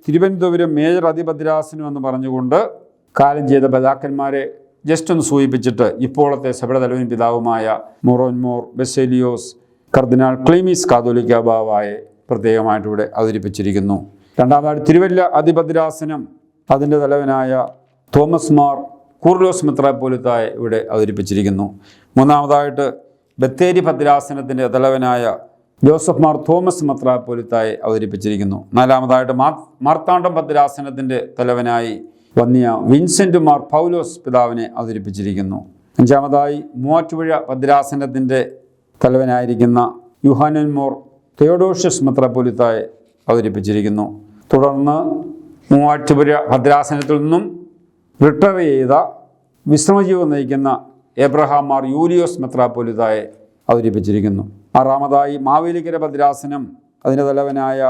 തിരുവനന്തപുരം മേജർ അതിഭദ്രാസനം എന്ന് പറഞ്ഞുകൊണ്ട് കാലം ചെയ്ത പിതാക്കന്മാരെ ജസ്റ്റ് ഒന്ന് സൂചിപ്പിച്ചിട്ട് ഇപ്പോഴത്തെ സഭയുടെ തലവനും പിതാവുമായ മോറോൻമോർ ബസേലിയോസ് കർദിനാൾ ക്ലീമീസ് കാതോലിക്ക ബാവയെ പ്രത്യേകമായിട്ട് ഇവിടെ അവതരിപ്പിച്ചിരിക്കുന്നു. രണ്ടാമതായിട്ട് തിരുവല്ല അതിഭദ്രാസനം, അതിൻ്റെ തലവനായ തോമസ് മാർ കൂർലോസ് മെത്രാപ്പോലീത്തായെ ഇവിടെ അവതരിപ്പിച്ചിരിക്കുന്നു. മൂന്നാമതായിട്ട് ബത്തേരി ഭദ്രാസനത്തിൻ്റെ തലവനായ ജോസഫ് മാർ തോമസ് മെത്രാപ്പോലീത്തായെ അവതരിപ്പിച്ചിരിക്കുന്നു. നാലാമതായിട്ട് മാർത്താണ്ഡം ഭദ്രാസനത്തിൻ്റെ തലവനായി വന്നിയ വിൻസെൻ്റ് മാർ പൗലോസ് പിതാവിനെ അവതരിപ്പിച്ചിരിക്കുന്നു. അഞ്ചാമതായി മൂവാറ്റുപുഴ ഭദ്രാസനത്തിൻ്റെ തലവനായിരിക്കുന്ന യൂഹാനൻ മോർ തെയോഡോഷ്യസ് മെത്രാപ്പോലീത്തായെ അവതരിപ്പിച്ചിരിക്കുന്നു. തുടർന്ന് മൂവാറ്റുപുഴ ഭദ്രാസനത്തിൽ നിന്നും റിട്ടയർ ചെയ്ത വിശ്രമജീവൻ നയിക്കുന്ന എബ്രഹാം മാർ യൂലിയോസ് മെത്രാപ്പോലീത്തായെ അവതരിപ്പിച്ചിരിക്കുന്നു. ആറാമതായി മാവേലിക്കര ഭദ്രാസനം, അതിൻ്റെ തലവനായ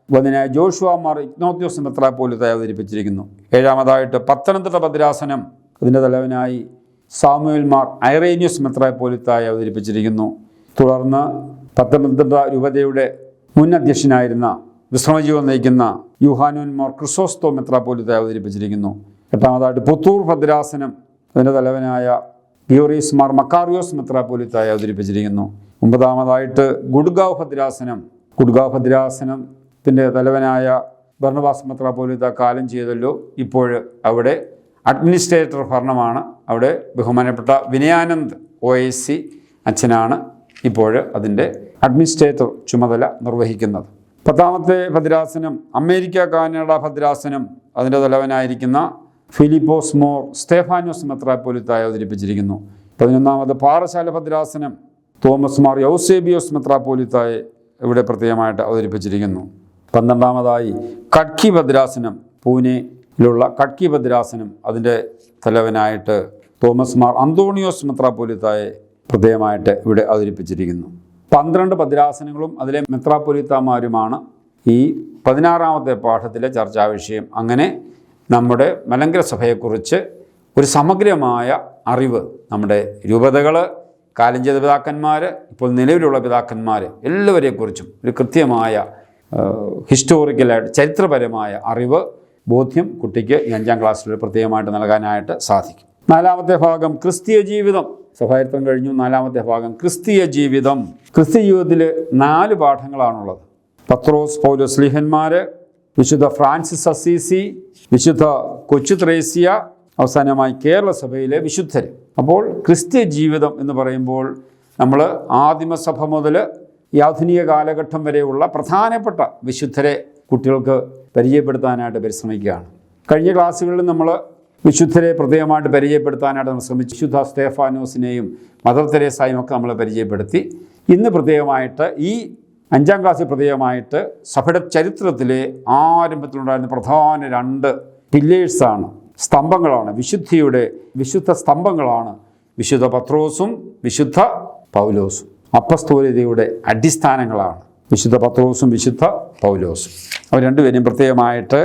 വന്ദനായ ജോഷുവ മാർ ഇഗ്നോത്യോസ് മെത്രാപ്പോലീത്തായെ അവതരിപ്പിച്ചിരിക്കുന്നു. ഏഴാമതായിട്ട് പത്തനംതിട്ട ഭദ്രാസനം, അതിൻ്റെ തലവനായി സാമുവേൽ മാർ ഐറേനിയസ് മെത്രാപ്പോലീത്തായെ അവതരിപ്പിച്ചിരിക്കുന്നു. തുടർന്ന് പത്തനംതിട്ട രൂപതയുടെ മുൻ അധ്യക്ഷനായിരുന്ന വിശ്രമജീവൻ നയിക്കുന്ന യൂഹാനോൻ മാർ ക്രിസോസ്തോ മെത്രാപ്പോലീത്തായെ അവതരിപ്പിച്ചിരിക്കുന്നു. എട്ടാമതായിട്ട് പുത്തൂർ ഭദ്രാസനം, അതിൻ്റെ തലവനായ ഗിയോറീസ് മാർ മക്കാറിയോസ് മെത്രാപ്പോലീത്തായെ അവതരിപ്പിച്ചിരിക്കുന്നു. ഒമ്പതാമതായിട്ട് ഗുഡ്ഗാവ് ഭദ്രാസനം, ഗുഡ്ഗാവ് ഭദ്രാസനത്തിൻ്റെ തലവനായ ബർണബാസ് മെത്രാപ്പോലീത്ത കാലം ചെയ്തല്ലോ. ഇപ്പോൾ അവിടെ അഡ്മിനിസ്ട്രേറ്റർ ഭരണമാണ്. അവിടെ ബഹുമാനപ്പെട്ട വിനയാനന്ദ് OIC അച്ഛനാണ് ഇപ്പോൾ അതിൻ്റെ അഡ്മിനിസ്ട്രേറ്റർ ചുമതല നിർവഹിക്കുന്നത്. പത്താമത്തെ ഭദ്രാസനം അമേരിക്ക കാനഡ ഭദ്രാസനം, അതിൻ്റെ തലവനായിരിക്കുന്ന ഫിലിപ്പോസ് മോർ സ്തേഫാനോസ് മെത്രാപ്പോലീത്തായെ അവതരിപ്പിച്ചിരിക്കുന്നു. 11ാമത് പാറശാല ഭദ്രാസനം തോമസ് മാർ യൗസേബിയോസ് മെത്രാപ്പോലീത്തായെ ഇവിടെ പ്രത്യേകമായിട്ട് അവതരിപ്പിച്ചിരിക്കുന്നു. 12ാമതായി കട്കി ഭദ്രാസനം, പൂനെയിലുള്ള കട്കി ഭദ്രാസനം, അതിൻ്റെ തലവനായിട്ട് തോമസ് മാർ അന്തോണിയോസ് മെത്രാപ്പോലീത്തായെ പ്രത്യേകമായിട്ട് ഇവിടെ അവതരിപ്പിച്ചിരിക്കുന്നു. 12 ഭദ്രാസനങ്ങളും അതിലെ മെത്രാപ്പോലീത്താമാരുമാണ് ഈ 16ാമത്തെ പാഠത്തിലെ ചർച്ചാ വിഷയം. അങ്ങനെ നമ്മുടെ മലങ്കര സഭയെക്കുറിച്ച് ഒരു സമഗ്രമായ അറിവ് നമ്മുടെ രൂപതകൾ, കാലം ചെയ്ത പിതാക്കന്മാർ, ഇപ്പോൾ നിലവിലുള്ള പിതാക്കന്മാർ എല്ലാവരെക്കുറിച്ചും ഒരു കൃത്യമായ ഹിസ്റ്റോറിക്കലായിട്ട് ചരിത്രപരമായ അറിവ്, ബോധ്യം കുട്ടിക്ക് ഈ 5ാം ക്ലാസ്സിൽ പ്രത്യേകമായിട്ട് നൽകാനായിട്ട് സാധിക്കും. 4ാമത്തെ ഭാഗം ക്രിസ്തീയ ജീവിതം. സഭാചരിത്രം കഴിഞ്ഞു. 4ാമത്തെ ഭാഗം ക്രിസ്തീയ ജീവിതം. ക്രിസ്തീയ ജീവിതത്തിൽ 4 പാഠങ്ങളാണുള്ളത്. പത്രോസ് പൗലോസ് ശ്ലീഹന്മാർ, വിശുദ്ധ ഫ്രാൻസിസ് അസീസി, വിശുദ്ധ കൊച്ചു ത്രേസ്യ, അവസാനമായി കേരള സഭയിലെ വിശുദ്ധർ. അപ്പോൾ ക്രിസ്തീയ ജീവിതം എന്ന് പറയുമ്പോൾ നമ്മൾ ആദിമസഭ മുതൽ ഈ ആധുനിക കാലഘട്ടം വരെയുള്ള പ്രധാനപ്പെട്ട വിശുദ്ധരെ കുട്ടികൾക്ക് പരിചയപ്പെടുത്താനായിട്ട് പരിശ്രമിക്കുകയാണ്. കഴിഞ്ഞ ക്ലാസ്സുകളിൽ നമ്മൾ വിശുദ്ധരെ പ്രത്യേകമായിട്ട് പരിചയപ്പെടുത്താനായിട്ട് നമ്മൾ ശ്രമിച്ചു. വിശുദ്ധ സ്തേഫാനോസിനെയും മദർ തെരേസായും ഒക്കെ നമ്മൾ പരിചയപ്പെടുത്തി. ഇന്ന് പ്രത്യേകമായിട്ട് ഈ 5ാം ക്ലാസ്സിൽ പ്രത്യേകമായിട്ട് സഭയുടെ ചരിത്രത്തിലെ ആരംഭത്തിലുണ്ടായിരുന്ന പ്രധാന 2 പില്ലേഴ്സാണ്, സ്തംഭങ്ങളാണ്, വിശുദ്ധ സ്തംഭങ്ങളാണ് വിശുദ്ധ പത്രോസും വിശുദ്ധ പൗലോസും. അപ്പസ്തോലികതയുടെ അടിസ്ഥാനങ്ങളാണ് വിശുദ്ധ പത്രോസും വിശുദ്ധ പൗലോസും. അവർ രണ്ടുപേരെയും പ്രത്യേകമായിട്ട്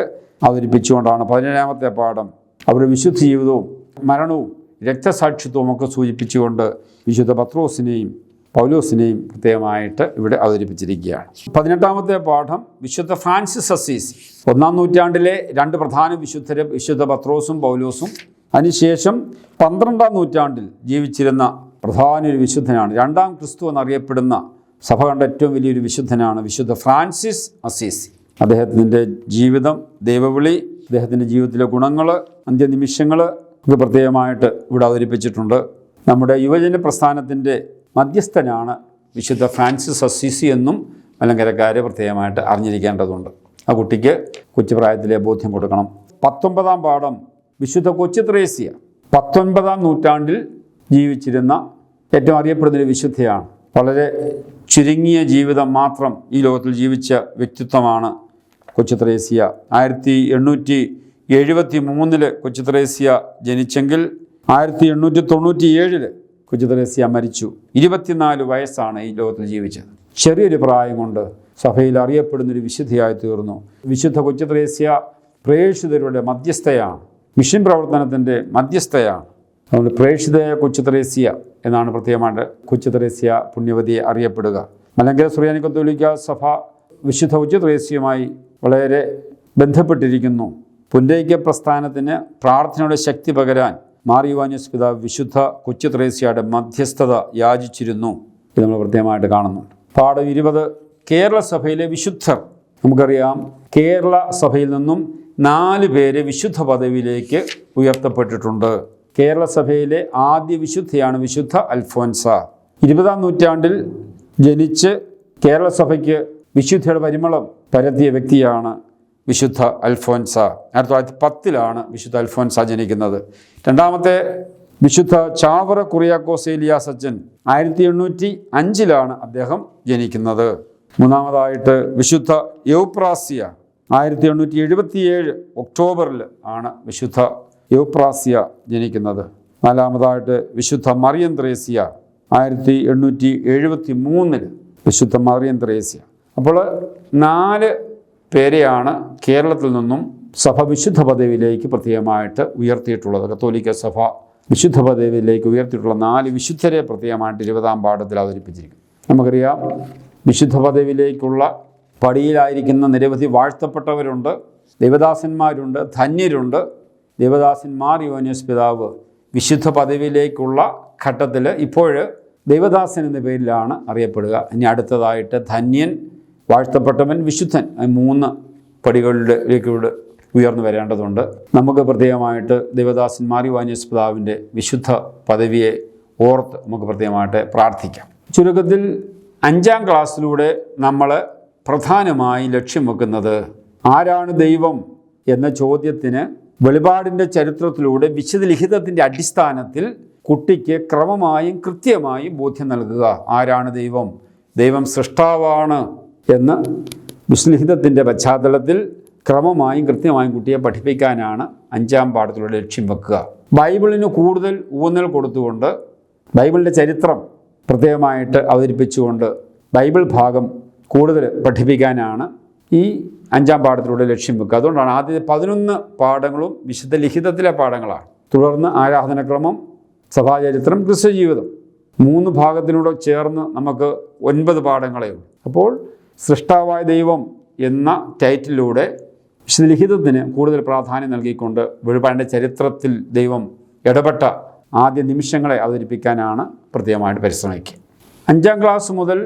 അവതരിപ്പിച്ചുകൊണ്ടാണ് 17ാമത്തെ പാഠം അവരുടെ വിശുദ്ധ ജീവിതവും മരണവും രക്തസാക്ഷിത്വവും ഒക്കെ സൂചിപ്പിച്ചുകൊണ്ട് വിശുദ്ധ പത്രോസിനെയും പൗലോസിനെയും പ്രത്യേകമായിട്ട് ഇവിടെ അവതരിപ്പിച്ചിരിക്കുകയാണ്. 18ാമത്തെ പാഠം വിശുദ്ധ ഫ്രാൻസിസ് അസീസി. 1ാം നൂറ്റാണ്ടിലെ 2 പ്രധാന വിശുദ്ധരെ വിശുദ്ധ പത്രോസും പൗലോസും. അതിനുശേഷം 12ാം നൂറ്റാണ്ടിൽ ജീവിച്ചിരുന്ന പ്രധാന ഒരു വിശുദ്ധനാണ്, 2ാം ക്രിസ്തു എന്നറിയപ്പെടുന്ന സഭ കണ്ട ഏറ്റവും വലിയൊരു വിശുദ്ധനാണ് വിശുദ്ധ ഫ്രാൻസിസ് അസീസി. അദ്ദേഹത്തിൻ്റെ ജീവിതം, ദൈവവിളി, അദ്ദേഹത്തിൻ്റെ ജീവിതത്തിലെ ഗുണങ്ങൾ, അന്ത്യനിമിഷങ്ങൾ ഒക്കെ പ്രത്യേകമായിട്ട് ഇവിടെ അവതരിപ്പിച്ചിട്ടുണ്ട്. നമ്മുടെ യുവജന പ്രസ്ഥാനത്തിൻ്റെ മധ്യസ്ഥനാണ് വിശുദ്ധ ഫ്രാൻസിസ് അസീസി എന്നും മലങ്കരക്കാർ പ്രത്യേകമായിട്ട് അറിഞ്ഞിരിക്കേണ്ടതുണ്ട്. ആ കുട്ടിക്ക് കൊച്ചുപ്രായത്തിലെ ബോധ്യം കൊടുക്കണം. 19-ാം പാഠം വിശുദ്ധ കൊച്ചു ത്രേസ്യ. 19-ാം നൂറ്റാണ്ടിൽ ജീവിച്ചിരുന്ന ഏറ്റവും അറിയപ്പെടുന്നൊരു വിശുദ്ധയാണ്. വളരെ ചുരുങ്ങിയ ജീവിതം മാത്രം ഈ ലോകത്തിൽ ജീവിച്ച വ്യക്തിത്വമാണ് കൊച്ചു ത്രേസ്യ. 1873 കൊച്ചു ത്രേസ്യ ജനിച്ചെങ്കിൽ 1897 കൊച്ചു ത്രേസ്യ മരിച്ചു. 24 വയസ്സാണ് ഈ ലോകത്തിൽ ജീവിച്ചത്. ചെറിയൊരു പ്രായം കൊണ്ട് സഭയിൽ അറിയപ്പെടുന്നൊരു വിശുദ്ധിയായി തീർന്നു. വിശുദ്ധ കൊച്ചു ത്രേസ്യ പ്രേക്ഷിതരുടെ മധ്യസ്ഥയാണ്, മിഷൻ പ്രവർത്തനത്തിൻ്റെ മധ്യസ്ഥയാണ്. അതുകൊണ്ട് പ്രേക്ഷിതയായ കൊച്ചു ത്രേസ്യ എന്നാണ് പ്രത്യേകമായിട്ട് കൊച്ചു ത്രേസ്യ പുണ്യവതിയെ അറിയപ്പെടുക. മലങ്കര സുറിയാനി കത്തോലിക്ക സഭ വിശുദ്ധ കൊച്ചു ത്രേസ്യയുമായി വളരെ ബന്ധപ്പെട്ടിരിക്കുന്നു. പുനരൈക്യ പ്രസ്ഥാനത്തിന് പ്രാർത്ഥനയുടെ ശക്തി പകരാൻ മാർ യോവാനിയോസ് പിതാവ് വിശുദ്ധ കൊച്ചു ത്രേസ്യയുടെ മധ്യസ്ഥത യാചിച്ചിരുന്നു. ഇത് നമ്മൾ പ്രത്യേകമായിട്ട് കാണുന്നുണ്ട്. പാഠം 20 കേരള സഭയിലെ വിശുദ്ധർ. നമുക്കറിയാം, കേരള സഭയിൽ നിന്നും 4 പേര് വിശുദ്ധ പദവിയിലേക്ക് ഉയർത്തപ്പെട്ടിട്ടുണ്ട്. കേരള സഭയിലെ ആദ്യ വിശുദ്ധയാണ് വിശുദ്ധ അൽഫോൻസ. 20-ാം നൂറ്റാണ്ടിൽ ജനിച്ച് കേരള സഭയ്ക്ക് വിശുദ്ധിയുടെ പരിമളം പരത്തിയ വ്യക്തിയാണ് വിശുദ്ധ അൽഫോൻസ. 1910 വിശുദ്ധ അൽഫോൻസ ജനിക്കുന്നത്. രണ്ടാമത്തെ വിശുദ്ധ ചാവറ കുറിയാക്കോസ് ഏലിയാസ് അച്ചൻ 1805 അദ്ദേഹം ജനിക്കുന്നത്. മൂന്നാമതായിട്ട് വിശുദ്ധ യൗപ്രാസ്യ 1877 ഒക്ടോബറിൽ വിശുദ്ധ യൗപ്രാസ്യ ജനിക്കുന്നത്. നാലാമതായിട്ട് വിശുദ്ധ മറിയം ത്രേസ്യ 1873 വിശുദ്ധ മറിയം ത്രേസ്യ. അപ്പോൾ 4 പേരെയാണ് കേരളത്തിൽ നിന്നും സഭ വിശുദ്ധ പദവിയിലേക്ക് പ്രത്യേകമായിട്ട് ഉയർത്തിയിട്ടുള്ളത്. കത്തോലിക്ക സഭ വിശുദ്ധ പദവിയിലേക്ക് ഉയർത്തിയിട്ടുള്ള 4 വിശുദ്ധരെ പ്രത്യേകമായിട്ട് 20-ാം പാഠത്തിൽ അവതരിപ്പിച്ചിരിക്കുന്നു. നമുക്കറിയാം, വിശുദ്ധ പദവിയിലേക്കുള്ള പടിയിലായിരിക്കുന്ന നിരവധി വാഴ്ത്തപ്പെട്ടവരുണ്ട്, ദൈവദാസന്മാരുണ്ട്, ധന്യരുണ്ട്. ദേവദാസൻ മാർ യോവാനിയോസ് പിതാവ് വിശുദ്ധ പദവിയിലേക്കുള്ള ഘട്ടത്തിൽ ഇപ്പോൾ ദൈവദാസൻ എന്ന പേരിലാണ് അറിയപ്പെടുക. ഇനി അടുത്തതായിട്ട് ധന്യൻ, വാഴ്ത്തപ്പെട്ടവൻ, വിശുദ്ധൻ, 3 പടികളിലേക്ക് ഉയർന്നു വരേണ്ടതുണ്ട്. നമുക്ക് പ്രത്യേകമായിട്ട് ദേവദാസൻ മാർ യോവാനിയോസ് പിതാവിൻ്റെ വിശുദ്ധ പദവിയെ ഓർത്ത് നമുക്ക് പ്രത്യേകമായിട്ട് പ്രാർത്ഥിക്കാം. ചുരുക്കത്തിൽ 5-ാം ക്ലാസ്സിലൂടെ നമ്മൾ പ്രധാനമായി ലക്ഷ്യം വെക്കുന്നത് ആരാണ് ദൈവം എന്ന ചോദ്യത്തിന് വെളിപാടിൻ്റെ ചരിത്രത്തിലൂടെ വിശുദ്ധ ലിഖിതത്തിൻ്റെ അടിസ്ഥാനത്തിൽ കുട്ടിക്ക് ക്രമമായും കൃത്യമായും ബോധ്യം നൽകുക. ആരാണ് ദൈവം? ദൈവം സൃഷ്ടാവാണ് എന്ന് വിശുദ്ധ ലിഖിതത്തിൻ്റെ പശ്ചാത്തലത്തിൽ ക്രമമായും കൃത്യമായും കുട്ടിയെ പഠിപ്പിക്കാനാണ് 5-ാം പാഠത്തിലൂടെ ലക്ഷ്യം വെക്കുക. ബൈബിളിന് കൂടുതൽ ഊന്നൽ കൊടുത്തുകൊണ്ട് ബൈബിളിൻ്റെ ചരിത്രം പ്രത്യേകമായിട്ട് അവതരിപ്പിച്ചുകൊണ്ട് ബൈബിൾ ഭാഗം കൂടുതൽ പഠിപ്പിക്കാനാണ് ഈ 5-ാം പാഠത്തിലൂടെ ലക്ഷ്യം വെക്കുക. അതുകൊണ്ടാണ് ആദ്യത്തെ 11 പാഠങ്ങളും വിശുദ്ധ ലിഖിതത്തിലെ പാഠങ്ങളാണ്. തുടർന്ന് ആരാധനക്രമം, സഭാചരിത്രം, ക്രിസ്തുജീവിതം 3 ഭാഗത്തിനൂടെ ചേർന്ന് നമുക്ക് 9 പാഠങ്ങളേ ഉള്ളൂ. അപ്പോൾ സൃഷ്ടാവായ ദൈവം എന്ന ടൈറ്റിലൂടെ വിശുദ്ധ ലിഖിതത്തിന് കൂടുതൽ പ്രാധാന്യം നൽകിക്കൊണ്ട് വെളിപാടിൻ്റെ ചരിത്രത്തിൽ ദൈവം ഇടപെട്ട ആദ്യ നിമിഷങ്ങളെ അവതരിപ്പിക്കാനാണ് പ്രത്യേകമായിട്ട് പരിശ്രമിക്കുക. 5-ാം ക്ലാസ് മുതൽ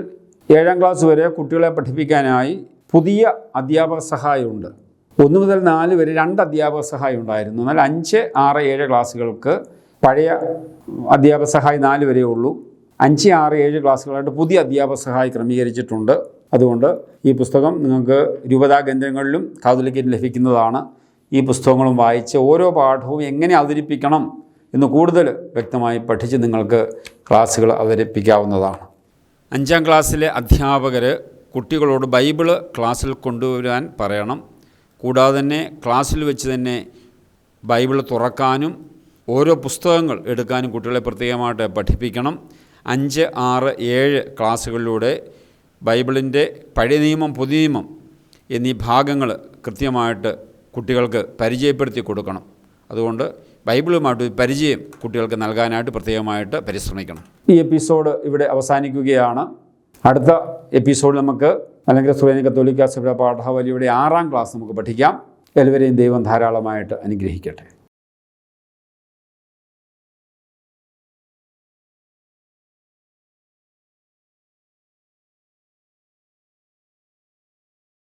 7-ാം ക്ലാസ് വരെ കുട്ടികളെ പഠിപ്പിക്കാനായി പുതിയ അധ്യാപക സഹായമുണ്ട്. 1 മുതൽ 4 വരെ 2 അധ്യാപക സഹായം ഉണ്ടായിരുന്നു. എന്നാൽ 5, 6, 7 ക്ലാസ്സുകൾക്ക് പഴയ അധ്യാപക സഹായം 4 വരെ ഉള്ളൂ. 5, 6, 7 ക്ലാസ്സുകളായിട്ട് പുതിയ അധ്യാപക സഹായം ക്രമീകരിച്ചിട്ടുണ്ട്. അതുകൊണ്ട് ഈ പുസ്തകം നിങ്ങൾക്ക് രൂപതാ കേന്ദ്രങ്ങളിലും കാതോലിക്കയിലും ലഭിക്കുന്നതാണ്. ഈ പുസ്തകങ്ങളും വായിച്ച് ഓരോ പാഠവും എങ്ങനെ അവതരിപ്പിക്കണം എന്ന് കൂടുതൽ വ്യക്തമായി പഠിച്ച് നിങ്ങൾക്ക് ക്ലാസ്സുകൾ അവതരിപ്പിക്കാവുന്നതാണ്. 5-ാം ക്ലാസ്സിലെ അധ്യാപകർ കുട്ടികളോട് ബൈബിള് ക്ലാസ്സിൽ കൊണ്ടുവരാൻ പറയണം. കൂടാതെ തന്നെ ക്ലാസ്സിൽ വെച്ച് തന്നെ ബൈബിൾ തുറക്കാനും ഓരോ പുസ്തകങ്ങൾ എടുക്കാനും കുട്ടികളെ പ്രത്യേകമായിട്ട് പഠിപ്പിക്കണം. 5, 6, 7 ക്ലാസ്സുകളിലൂടെ ബൈബിളിൻ്റെ പഴയ നിയമം, പുതിയ നിയമം എന്നീ ഭാഗങ്ങൾ കൃത്യമായിട്ട് കുട്ടികൾക്ക് പരിചയപ്പെടുത്തി കൊടുക്കണം. അതുകൊണ്ട് ബൈബിളുമായിട്ട് പരിചയം കുട്ടികൾക്ക് നൽകാനായിട്ട് പ്രത്യേകമായിട്ട് പരിശ്രമിക്കണം. ഈ എപ്പിസോഡ് ഇവിടെ അവസാനിക്കുകയാണ്. അടുത്ത എപ്പിസോഡിൽ നമുക്ക് മലങ്കര സുറിയാനി കത്തോലിക്ക സഭയുടെ പാഠാവലിയുടെ 6-ാം ക്ലാസ് നമുക്ക് പഠിക്കാം. എല്ലാവരെയും ദൈവം ധാരാളമായിട്ട് അനുഗ്രഹിക്കട്ടെ.